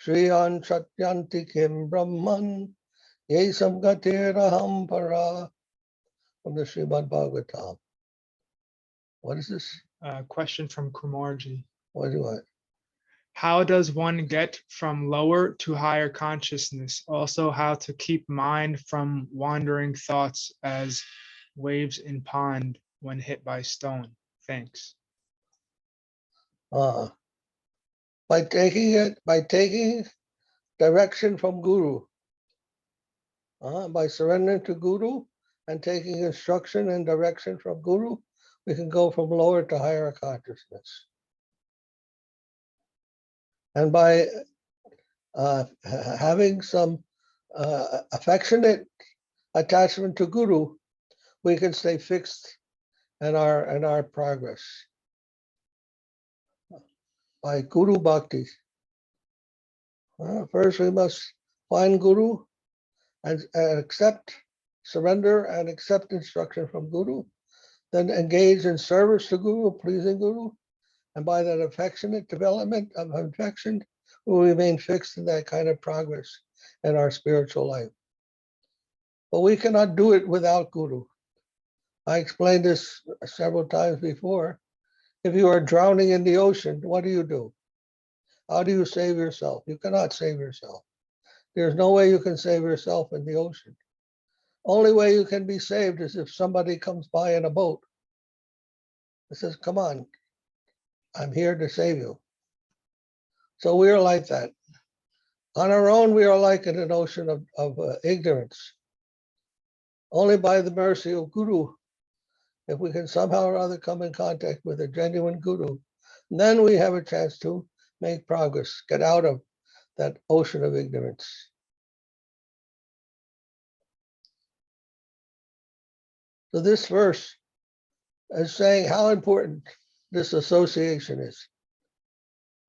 Satyanti Kim Brahman Yesam Gatiraham Para, from the Srimad Bhagavatam. What is this? Question from Kumarji. What do you want? How does one get from lower to higher consciousness? Also, how to keep mind from wandering thoughts as waves in pond when hit by stone? Thanks. By taking direction from Guru. By surrendering to Guru and taking instruction and direction from Guru, we can go from lower to higher consciousness. And by having some affectionate attachment to Guru, we can stay fixed in our progress. By Guru Bhakti. First we must find Guru and accept, surrender and accept instruction from Guru, then engage in service to Guru, pleasing Guru, and by that affectionate development of affection, we will remain fixed in that kind of progress in our spiritual life. But we cannot do it without Guru. I explained this several times before. If you are drowning in the ocean, what do? How do you save yourself? You cannot save yourself. There's no way you can save yourself in the ocean. Only way you can be saved is if somebody comes by in a boat and says, come on, I'm here to save you. So we are like that. On our own, we are like in an ocean of ignorance. Only by the mercy of Guru, if we can somehow or other come in contact with a genuine Guru, then we have a chance to make progress, get out of that ocean of ignorance. So this verse is saying how important this association is.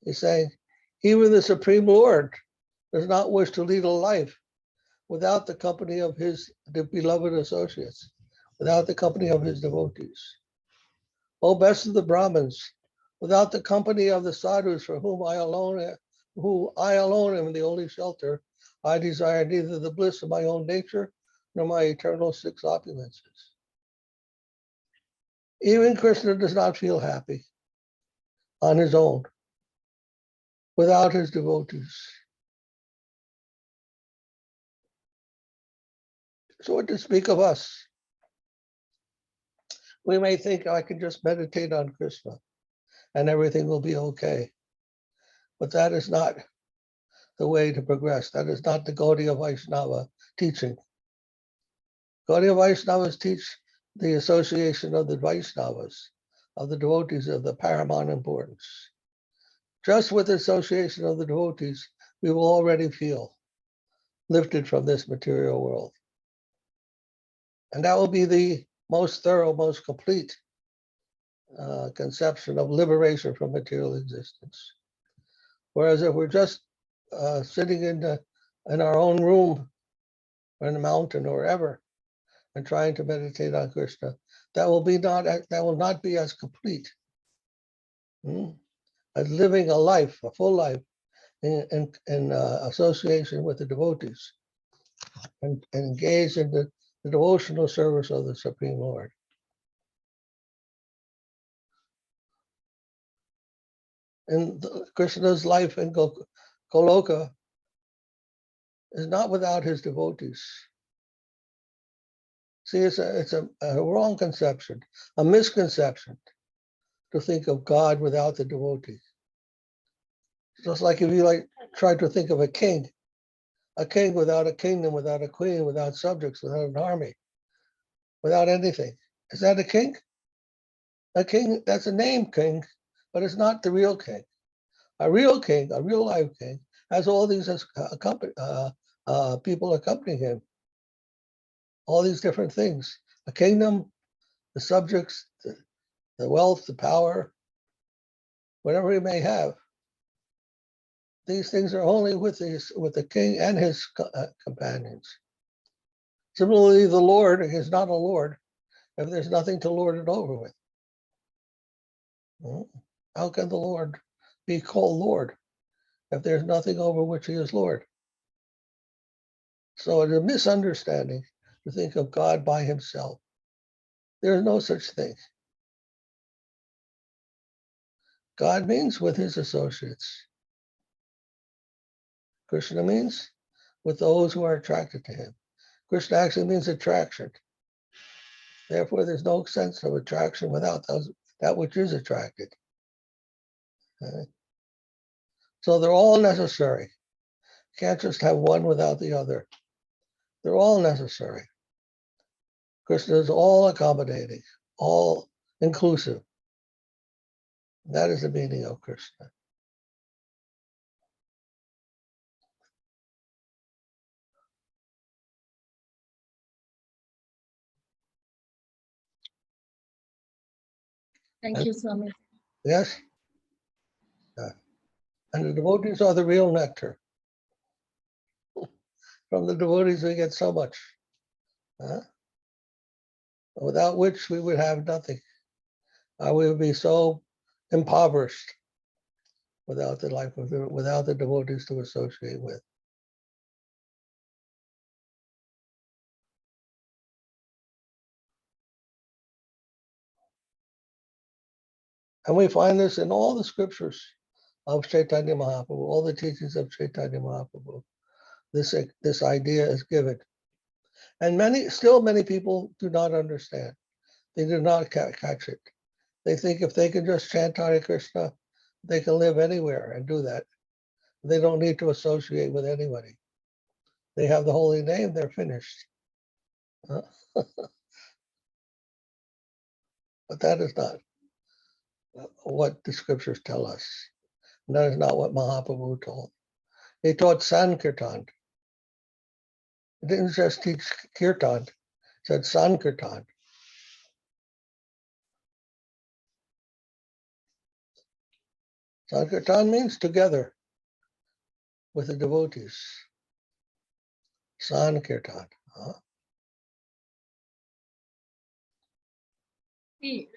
He's saying, even the Supreme Lord does not wish to lead a life without the company of his beloved associates, without the company of his devotees. O best of the Brahmins, without the company of the sadhus for whom I alone am the only shelter, I desire neither the bliss of my own nature nor my eternal six opulences. Even Krishna does not feel happy on his own without his devotees. So what to speak of us? We may think I can just meditate on Krishna and everything will be okay. But that is not the way to progress. That is not the Gaudiya Vaishnava teaching. Gaudiya Vaishnavas teach the association of the Vaishnavas, of the devotees of the paramount importance. Just with the association of the devotees, we will already feel lifted from this material world. And that will be the most thorough, most complete conception of liberation from material existence. Whereas if we're just sitting in our own room or in a mountain or wherever and trying to meditate on Krishna, that will not be as complete as living a life, a full life in association with the devotees and engage in the devotional service of the Supreme Lord. And Krishna's life in Goloka is not without his devotees. See, it's a wrong conception, a misconception to think of God without the devotees. Just like if you try to think of a king without a kingdom, without a queen, without subjects, without an army, without anything. Is that a king? A king, that's a name king, but it's not the real king. A real king, a real life king, has all these people accompanying him. All these different things. A kingdom, the subjects, the wealth, the power, whatever he may have. These things are only with the king and his companions. Similarly, the Lord is not a Lord if there's nothing to lord it over with. How can the Lord be called Lord if there's nothing over which he is Lord? So it's a misunderstanding to think of God by himself. There is no such thing. God means with his associates. Krishna means with those who are attracted to him. Krishna actually means attraction. Therefore, there's no sense of attraction without that which is attracted. Okay? So they're all necessary. You can't just have one without the other. They're all necessary. Krishna is all accommodating, all inclusive. That is the meaning of Krishna. Thank you, Swami. Yes? And the devotees are the real nectar. From the devotees, we get so much, without which we would have nothing. We would be so impoverished without without the devotees to associate with. And we find this in all the scriptures of Chaitanya Mahaprabhu, all the teachings of Chaitanya Mahaprabhu. This idea is given. And many people do not understand. They do not catch it. They think if they can just chant Hare Krishna, they can live anywhere and do that. They don't need to associate with anybody. They have the holy name, they're finished. But that is not what the scriptures tell us. And that is not what Mahaprabhu told. He taught Sankirtan. He didn't just teach Kirtan, he said Sankirtan. Sankirtan means together with the devotees. Sankirtan. See,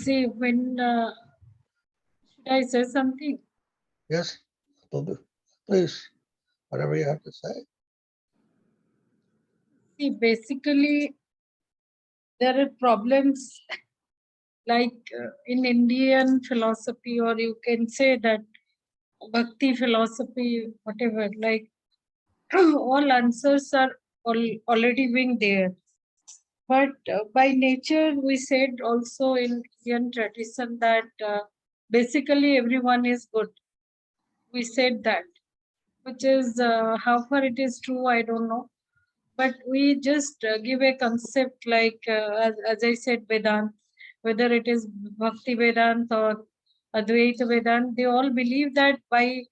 see when should I say something? Yes, please, whatever you have to say. See, basically, there are problems like in Indian philosophy, or you can say that Bhakti philosophy, whatever, like all answers are already being there. But by nature, we said also in Indian tradition that basically everyone is good. We said that, which is how far it is true, I don't know. But we just give a concept like, as I said, Vedant, whether it is Bhakti Vedant or Advaita Vedant, they all believe that by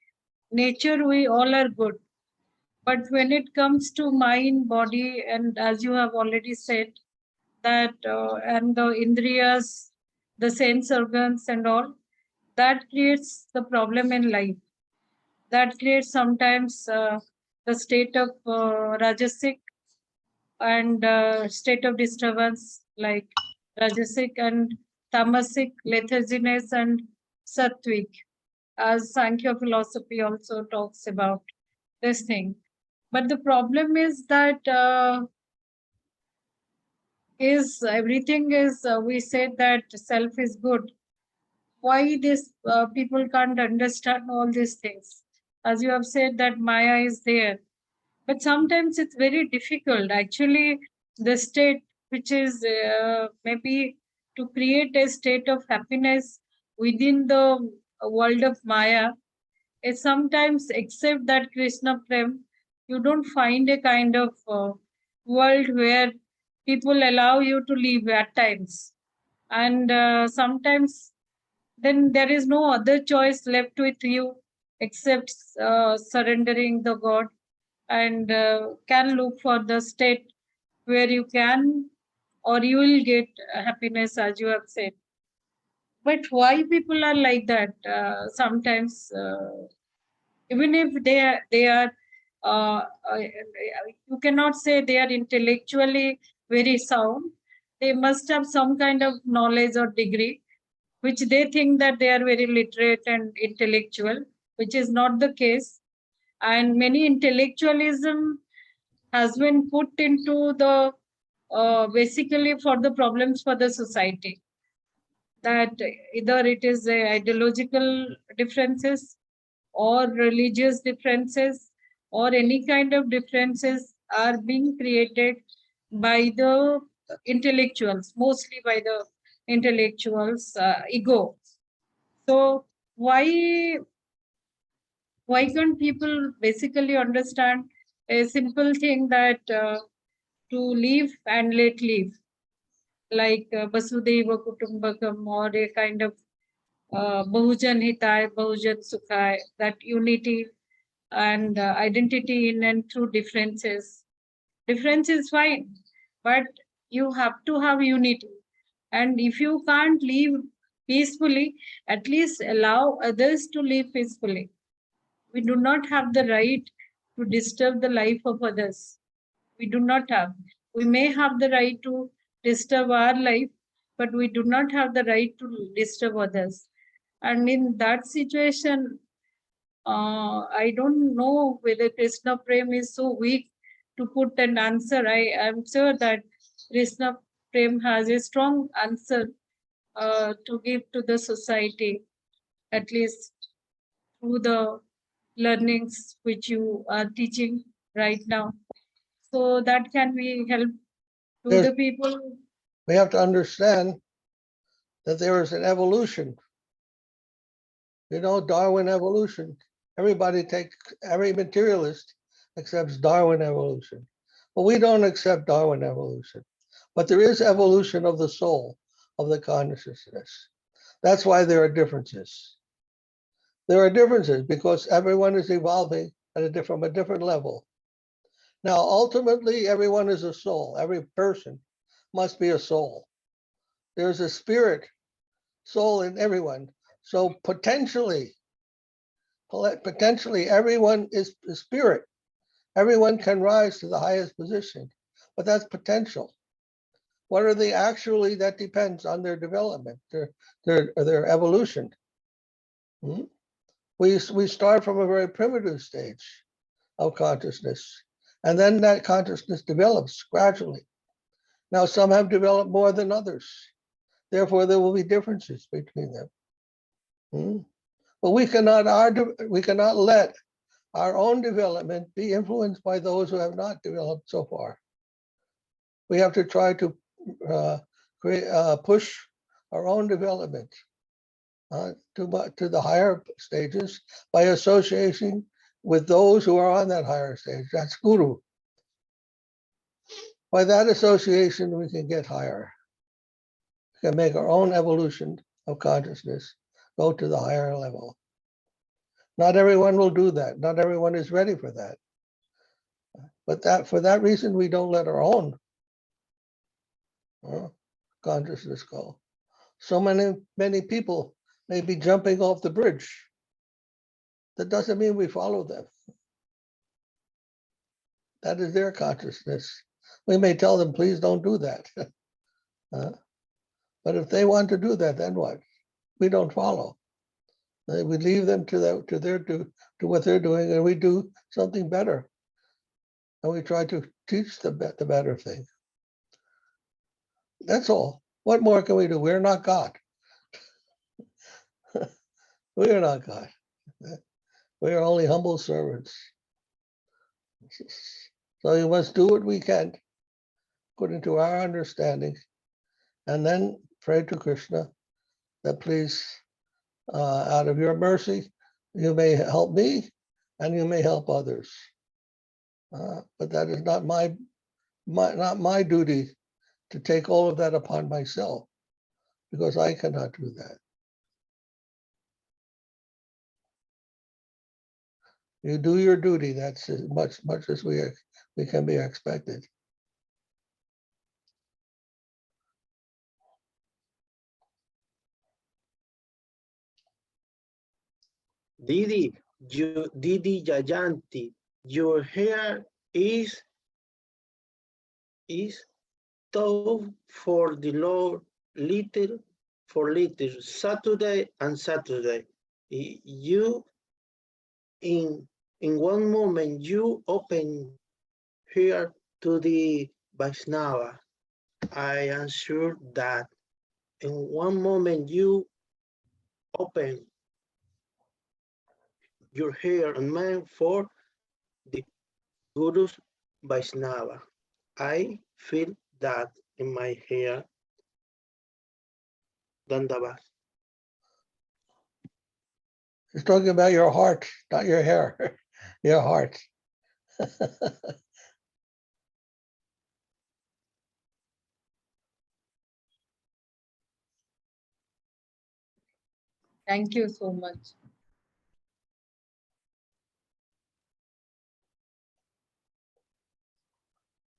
nature we all are good. But when it comes to mind, body, and as you have already said, that and the indriyas, the sense organs and all, that creates the problem in life. That creates sometimes the state of rajasic and state of disturbance like rajasic and tamasic, letharginess and sattvic, as Sankhya philosophy also talks about this thing. But the problem is that everything is, we said that self is good. Why this people can't understand all these things? As you have said that Maya is there, but sometimes it's very difficult. Actually, the state which is maybe to create a state of happiness within the world of Maya is sometimes, except that Krishna Prem, you don't find a kind of world where people allow you to live at times. And sometimes then there is no other choice left with you except surrendering the God, and can look for the state where you can or you will get happiness, as you have said. But why people are like that? Sometimes even if they are you cannot say they are intellectually very sound. They must have some kind of knowledge or degree, which they think that they are very literate and intellectual, which is not the case. And many intellectualism has been put into the basically for the problems for the society. That either it is ideological differences or religious differences or any kind of differences are being created by the intellectuals, mostly by the intellectuals' ego. So why can't people basically understand a simple thing that to live and let live, like Vasudeva Kutumbakam, or a kind of Bahujan Hitai, Bahujan Sukhai, that unity and identity in and through differences. Difference is fine, but you have to have unity. And if you can't live peacefully, at least allow others to live peacefully. We do not have the right to disturb the life of others. We do not have. We may have the right to disturb our life, but we do not have the right to disturb others. And in that situation, I don't know whether Krishna Prem is so weak to put an answer. I am sure that Krishna Prem has a strong answer to give to the society, at least through the learnings which you are teaching right now. So that can be help to There's- the people. We have to understand that there is an evolution. You know, Darwin evolution. Every materialist accepts Darwin evolution. But we don't accept Darwin evolution. But there is evolution of the soul, of the consciousness. That's why there are differences. There are differences because everyone is evolving from a different level. Now, ultimately, everyone is a soul. Every person must be a soul. There's a spirit, soul in everyone. So potentially everyone is a spirit. Everyone can rise to the highest position, but that's potential. What are they actually? That depends on their development, their evolution. We start from a very primitive stage of consciousness, and then that consciousness develops gradually. Now, some have developed more than others. Therefore, there will be differences between them. But we cannot let our own development be influenced by those who have not developed so far. We have to try to push our own development to the higher stages by associating with those who are on that higher stage. That's guru. By that association, we can get higher. We can make our own evolution of consciousness go to the higher level. Not everyone will do that. Not everyone is ready for that. But for that reason, we don't let our own consciousness go. So many people may be jumping off the bridge. That doesn't mean we follow them. That is their consciousness. We may tell them, please don't do that. But if they want to do that, then what? We don't follow. We leave them to what they're doing, and we do something better. And we try to teach the better thing. That's all. What more can we do? We're not God. We are not God. We are only humble servants. So we must do what we can, according to our understanding, and then pray to Krishna that please, out of your mercy, you may help me and you may help others. But that is not my duty to take all of that upon myself, because I cannot do that. You do your duty. That's as much as we can be expected. Didi Jayanti, your hair is tough for the Lord, little for little, Saturday and Saturday. You, in one moment, you open here to the Vaishnava. I am sure that in one moment you open your hair and mind for the Guru's Vaishnava. I feel that in my hair. Dandavas. He's talking about your heart, not your hair, your heart. Thank you so much.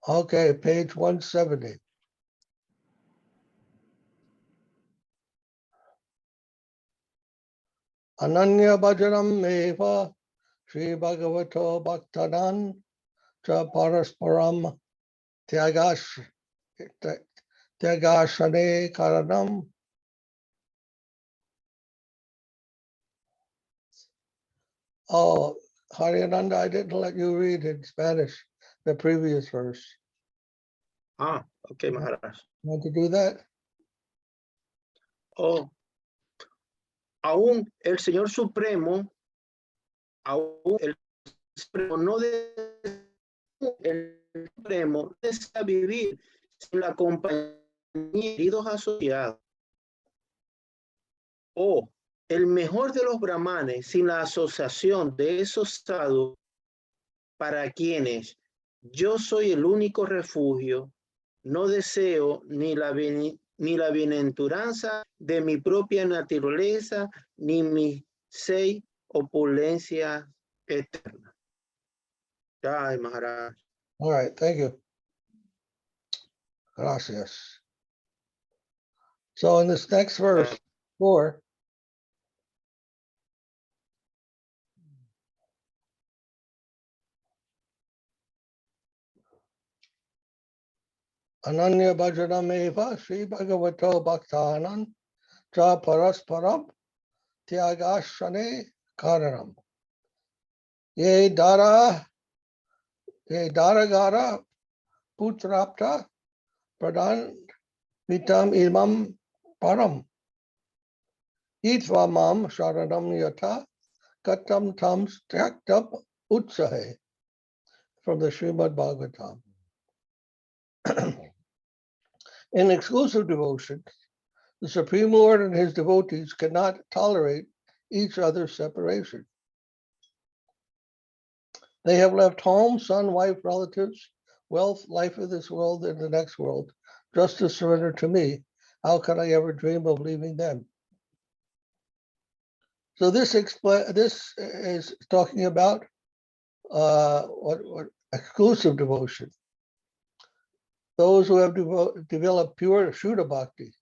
Okay, page 170. Ananya bhajanam eva Sri Bhagavato Bhaktanan cha parasparam tyagashane karanam. Oh, Hariananda, I didn't let you read in Spanish the previous verse. Ah, okay, Maharaj. Want to do that? Oh, aún el Señor Supremo, aún el Supremo no desea, el Supremo desea vivir sin la compañía de queridos asociados. O el mejor de los brahmanes sin la asociación de esos sadhus para quienes yo soy el único refugio, no deseo ni la bienaventuranza de mi propia naturaleza, ni mi seis opulencia eterna. Jai Maharaj. All right, thank you. Gracias. So in this next verse, 4, Ananya Bhajanameva Sri Bhagavato Bhaktanan Ja Parasparam Tyagashane Karanam Ye Daragara Putrapta Pradhan Vitam Imam Param Itva Mam Sharanam Yata Katam Tam Staktab Utsahe from the Srimad Bhagavatam. In exclusive devotion, the Supreme Lord and his devotees cannot tolerate each other's separation. They have left home, son, wife, relatives, wealth, life of this world and the next world, just to surrender to me. How can I ever dream of leaving them? So this is talking about what exclusive devotion. Those who have developed pure Shuddha Bhakti,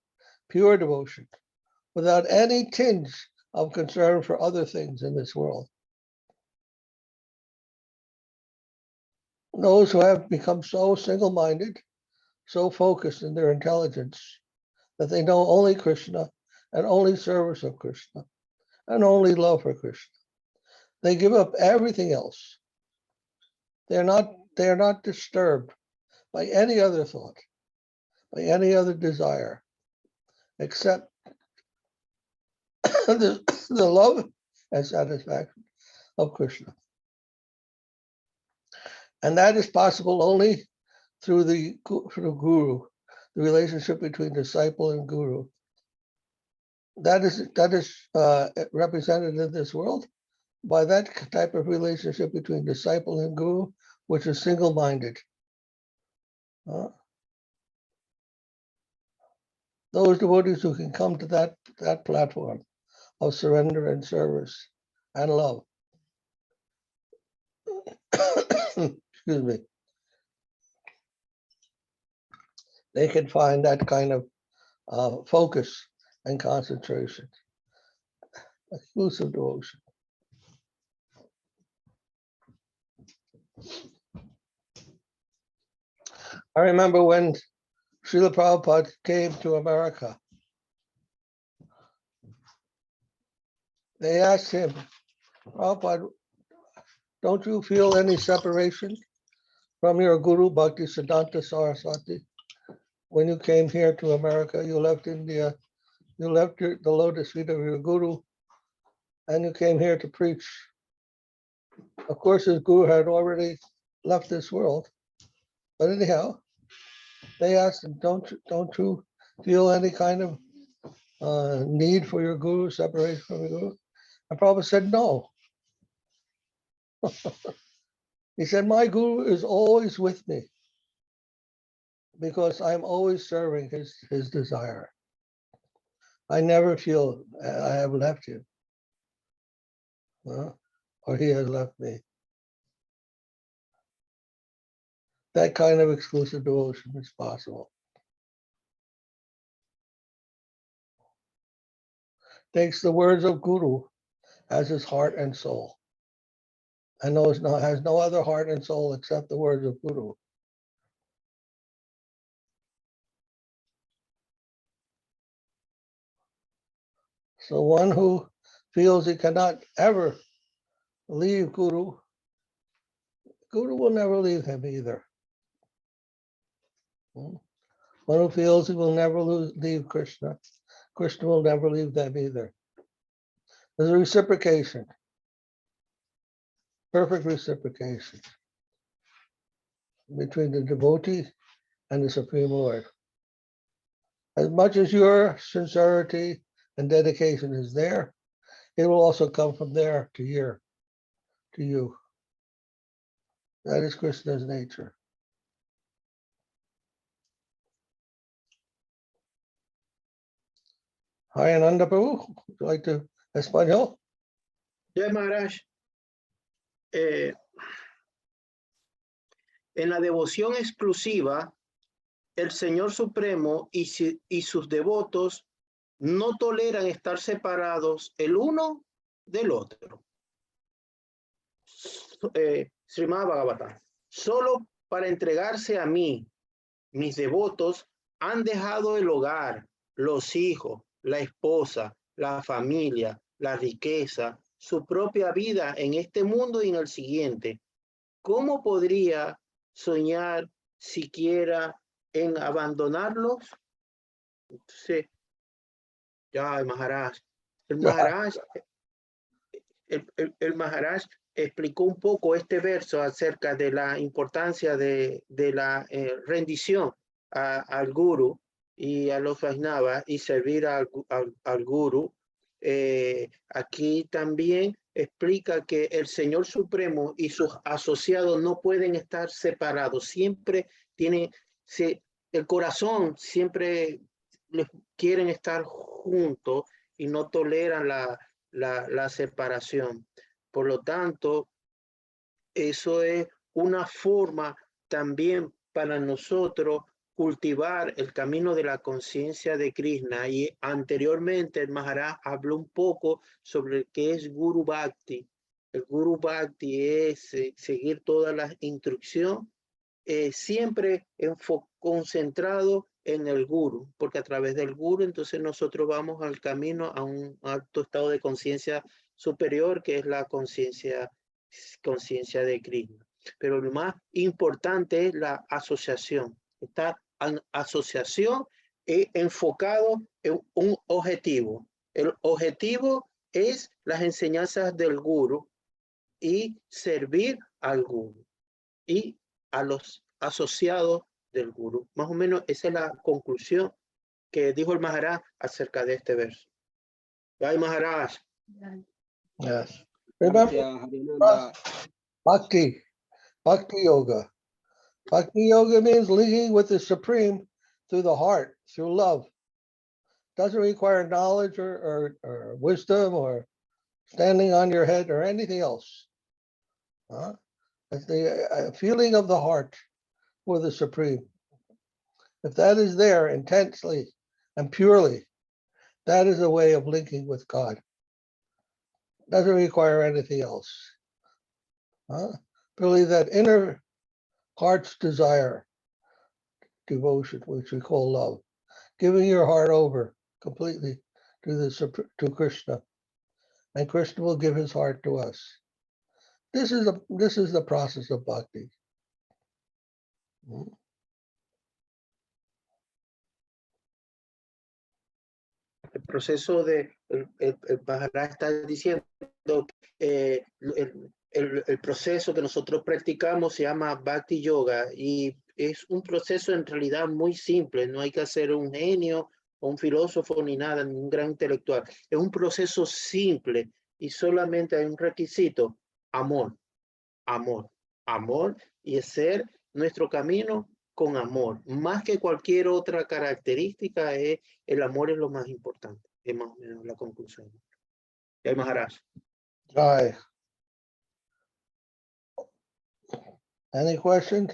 pure devotion, without any tinge of concern for other things in this world. Those who have become so single-minded, so focused in their intelligence, that they know only Krishna and only service of Krishna and only love for Krishna. They give up everything else. They are not disturbed by any other thought, by any other desire, except the love and satisfaction of Krishna. And that is possible only through Guru, the relationship between disciple and Guru. That is represented in this world by that type of relationship between disciple and Guru, which is single-minded. Those devotees who can come to that platform of surrender and service and love. Excuse me. They can find that kind of focus and concentration. Exclusive devotion. I remember when Srila Prabhupada came to America, they asked him, Prabhupada, don't you feel any separation from your Guru Bhaktisiddhanta Saraswati? When you came here to America, you left India, you left the lotus feet of your Guru, and you came here to preach. Of course, his Guru had already left this world. But anyhow, they asked him, don't you feel any kind of need for your Guru, separation from your Guru? And Prabhupada said, no. He said, my Guru is always with me because I'm always serving his desire. I never feel I have left him, or he has left me. That kind of exclusive devotion is possible. Takes the words of Guru as his heart and soul, and has no other heart and soul except the words of Guru. So one who feels he cannot ever leave Guru, Guru will never leave him either. One who feels he will never leave Krishna Krishna will never leave them either. There's a reciprocation, perfect reciprocation between the devotee and the Supreme Lord. As much as your sincerity and dedication is there, it will also come from there to here, to you. That is Krishna's nature. Hi, Ananda Prabhu, would you like to español? Yes, Maharaj. En la devoción exclusiva, el Señor Supremo y sus devotos no toleran estar separados el uno del otro. Srimad Bhagavatam. Solo para entregarse a mí, mis devotos han dejado el hogar, los hijos, la esposa, la familia, la riqueza, su propia vida en este mundo y en el siguiente. ¿Cómo podría soñar siquiera en abandonarlos? Entonces, ya el Maharaj, el Maharaj explicó un poco este verso acerca de la importancia de la rendición al Guru y a los Vaishnavas y servir al Guru. Aquí también explica que el Señor Supremo y sus asociados no pueden estar separados. Siempre tienen, el corazón siempre les quieren estar juntos y no toleran la separación. Por lo tanto, eso es una forma también para nosotros cultivar el camino de la conciencia de Krishna. Y anteriormente el Maharaj habló un poco sobre qué es Guru Bhakti. El Guru Bhakti es seguir todas las instrucciones, siempre concentrado en el Guru, porque a través del Guru entonces nosotros vamos al camino a un alto estado de conciencia superior, que es la conciencia de Krishna. Pero lo más importante es la asociación. Esta asociación es enfocado en un objetivo. El objetivo es las enseñanzas del Guru y servir al Guru y a los asociados del Guru. Más o menos esa es la conclusión que dijo el Maharaj acerca de este verso. Jai Maharaj. Yes. Remember, Bhakti Yoga. Bhakti Yoga means linking with the Supreme through the heart, through love. Doesn't require knowledge or wisdom or standing on your head or anything else. It's the feeling of the heart for the Supreme. If that is there intensely and purely, that is a way of linking with God. Doesn't require anything else. Really that inner heart's desire, devotion, which we call love, giving your heart over completely to Krishna, and Krishna will give his heart to us. This is the process of bhakti. El proceso de el Maharaj está diciendo el proceso que nosotros practicamos se llama Bhakti Yoga y es un proceso en realidad muy simple. No hay que ser un genio o un filósofo ni nada, ni un gran intelectual. Es un proceso simple y solamente hay un requisito: amor, amor, amor, y hacer nuestro camino con amor. Más que cualquier otra característica, el amor es lo más importante. Es más o menos la conclusión. Jai Maharaj. Jai. Any questions?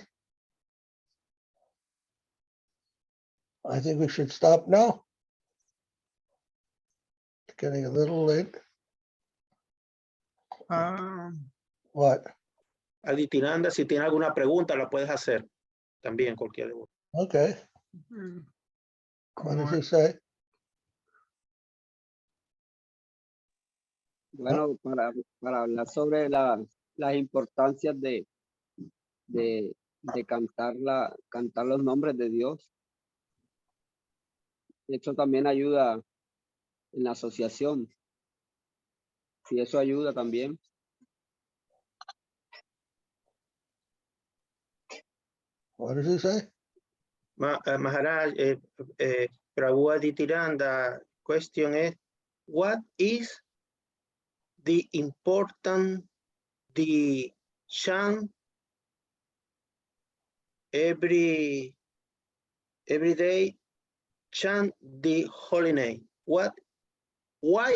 I think we should stop now. It's getting a little late. What? Aditinanda, si tiene alguna pregunta, la puedes hacer. También cualquier de vos. Okay. What does he say? Bueno, para hablar sobre las importancias de cantar los nombres de Dios. Esto también ayuda en la asociación. Si eso ayuda también. What does he say? Maharaj, Prabhu Aditiranda, question is, what is the important, the chant every day, chant the holy name? Why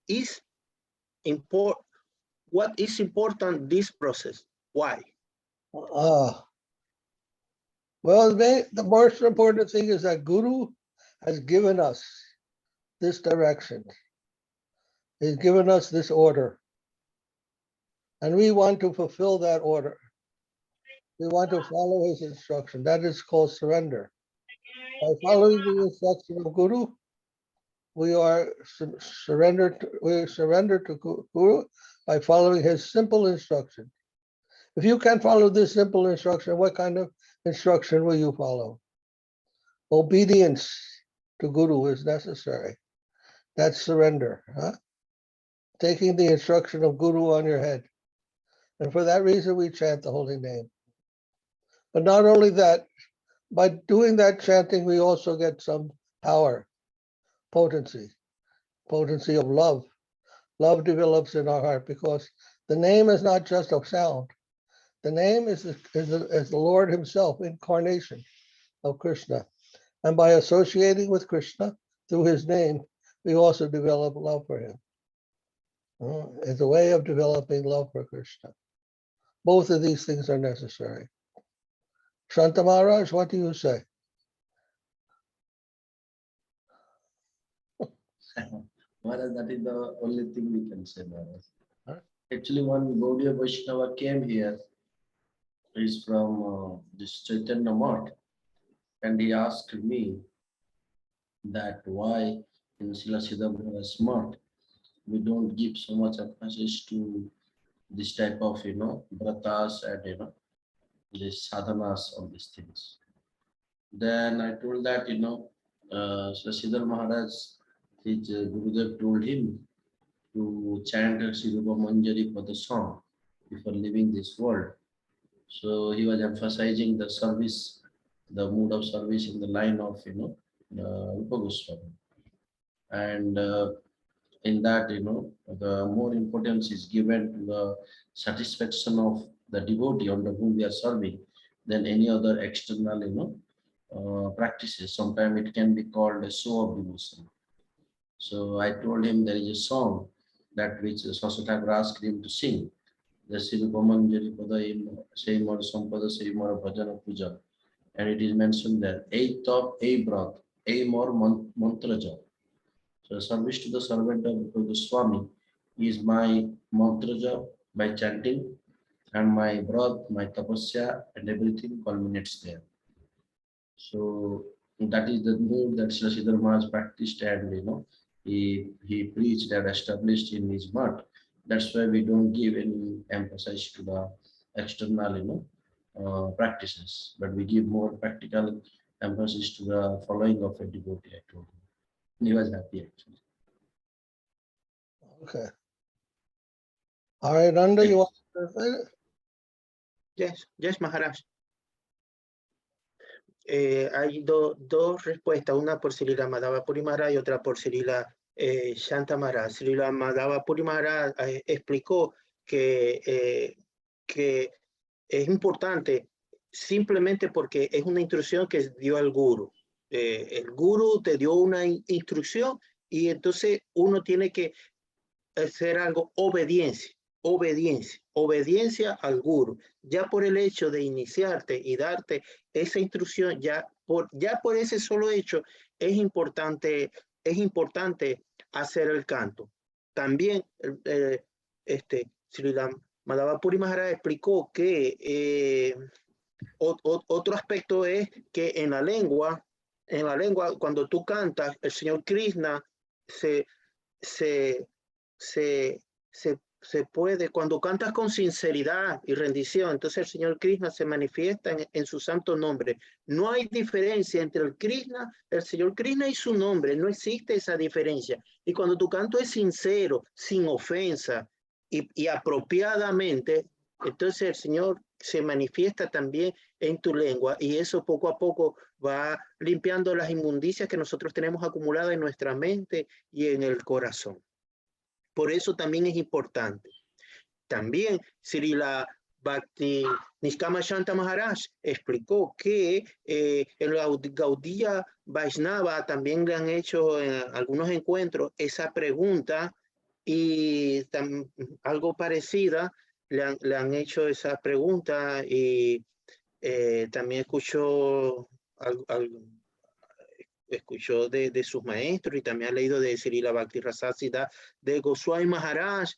is important? What is important this process? Why? Well, the most important thing is that Guru has given us this direction. He's given us this order. And we want to fulfill that order. We want to follow his instruction. That is called surrender. By following the instruction of Guru, we are surrendered to Guru by following his simple instruction. If you can't follow this simple instruction, what kind of instruction will you follow? Obedience to Guru is necessary. That's surrender, huh? Taking the instruction of Guru on your head. And for that reason, we chant the holy name. But not only that, by doing that chanting, we also get some power, potency of love. Love develops in our heart because the name is not just a sound. The name is the Lord himself, incarnation of Krishna. And by associating with Krishna through his name, we also develop love for him. It's a way of developing love for Krishna. Both of these things are necessary. Shanta Maharaj, what do you say? Maharaj, that is the only thing we can say, Maharaj. Huh? Actually, one Gaudiya Vaishnava came here. He's from this Chaitanya Math, and he asked me that why in Srila Sridhara Math we don't give so much emphasis to this type of vratas and this sadhanas, all these things. Then I told that Sridhara Maharaj, his Gurudev told him to chant Sri Prapanna for the song before leaving this world. So he was emphasizing the service, the mood of service in the line of Rupa Goswami. And in that, the more importance is given to the satisfaction of the devotee under whom we are serving than any other external, practices. Sometimes it can be called a show of devotion. So I told him there is a song that which Sasathakur asked him to sing. The Sri Prapanna Jivanamrita Seimar Sampada Seimar Bhajana Puja. And it is mentioned there, a top, a broth, a more mantra jap. So service to the servant of the Swami is my mantra jap by chanting, and my broth, my tapasya, and everything culminates there. So that is the mood that Sridhara Maharaj practiced, and he preached and established in his mouth. That's why we don't give any emphasis to the external practices, but we give more practical emphasis to the following of a devotee. I told him. He was happy actually. Okay. All right, Nanda, you want to say it? Yes, Maharaj. Hay dos respuestas, una por Srila Madhava Puri Maharaj y otra por Srila Shanta Maharaj. Srila Madhava Puri Maharaj explicó que es importante simplemente porque es una instrucción que dio el Guru. El Guru te dio una instrucción y entonces uno tiene que hacer algo, obediencia al Guru. Ya por el hecho de iniciarte y darte esa instrucción, ya por ese solo hecho es importante hacer el canto. También Srila Madhava Puri Maharaj explicó que otro aspecto es que en la lengua cuando tú cantas, el Señor Krishna se se puede, cuando cantas con sinceridad y rendición, entonces el Señor Krishna se manifiesta en su santo nombre. No hay diferencia entre el Krishna, el Señor Krishna y su nombre, no existe esa diferencia. Y cuando tu canto es sincero, sin ofensa y apropiadamente, entonces el Señor se manifiesta también en tu lengua y eso poco a poco va limpiando las inmundicias que nosotros tenemos acumuladas en nuestra mente y en el corazón. Por eso también es importante. También Srila Bhakti Niskama Shanta Maharaj explicó que en la Gaudiya Vaishnava también le han hecho en algunos encuentros esa pregunta y algo parecida le han hecho esa pregunta y también escuchó escuchó de sus maestros y también ha leído de Srila Bhakti Rasasida de Goswami Maharaj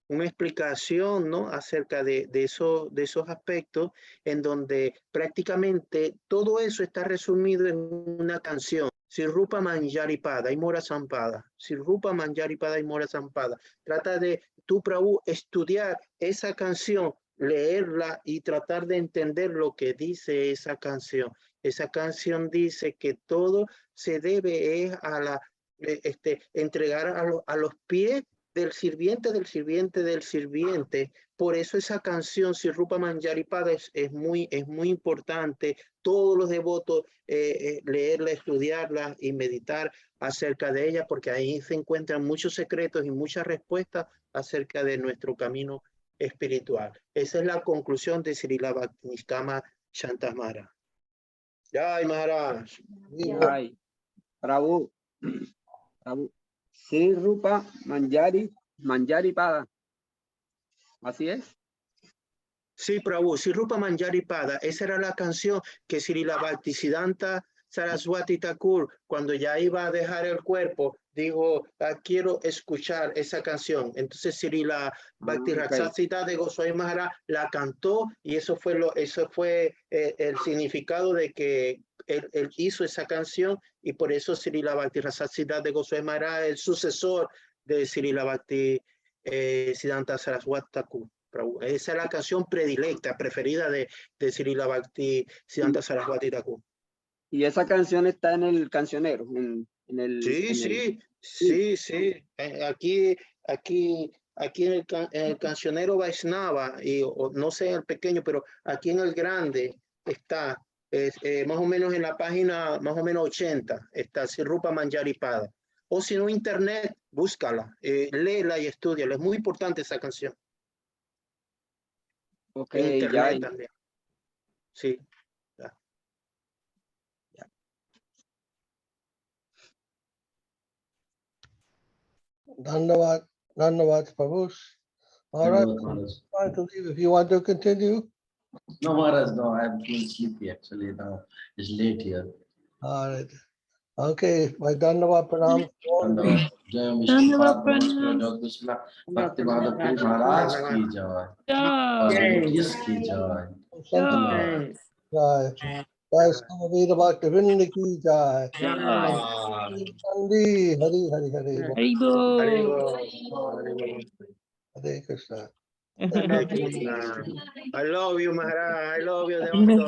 una explicación, ¿no?, acerca de esos aspectos en donde prácticamente todo eso está resumido en una canción. Srirupa Manjaripada y Mora Sampada. Srirupa Manjaripada y Mora Sampada. Trata de tú, Prabhu, estudiar esa canción, leerla y tratar de entender lo que dice esa canción. Esa canción dice que todo se debe a entregar a los pies del sirviente, del sirviente, del sirviente. Por eso esa canción, Srirupa Manjaripada, es muy importante. Todos los devotos leerla, estudiarla y meditar acerca de ella, porque ahí se encuentran muchos secretos y muchas respuestas acerca de nuestro camino espiritual. Esa es la conclusión de Srila Bhakti Niskama Shanta Maharaj. Jai Maharaj. Jai. Prabhu. Prabhu. Sri Rupa Manjaripada. ¿Así es? Sí, Prabhu, Srirupa Manjaripada, esa era la canción que Srila Bhaktisiddhanta Saraswati Thakur, cuando ya iba a dejar el cuerpo, dijo, quiero escuchar esa canción. Entonces Srila Bhakti Rasasida de Goswami Maharaj la cantó y eso fue el significado de que él hizo esa canción y por eso Srila Bhakti Rasasida de Goswami Maharaj es el sucesor de Srila Bhakti Siddhanta Saraswati Thakur. Esa es la canción predilecta, preferida de Srila Bhakti Siddhanta Saraswati Thakur. Y esa canción está en el cancionero. Sí. Aquí en el cancionero Vaishnava, no sé en el pequeño, pero aquí en el grande está, más o menos en la página, más o menos 80, está Srirupa Manjaripada. O si no, internet, búscala, léela y estudiala. Es muy importante esa canción. Ok, En internet también. Sí. Dhanyavad, Prabhu. All right, trying to leave. If you want to continue. No, Maharaj, no, I'm feeling sleepy actually now. It's late here. All right. Okay, my Dhanyavad Pranam. Jai Sripad, Namaskar, Bhakti Madhava Puri Maharaj ki jai. Yes ki jai. Jai. Jai Samaveda Bhaktivinoda ki jai. Hari, Hari, Hari, Hari. Hare Krishna. Hare Krishna. I love you, Maharaj. I love you, Devamito.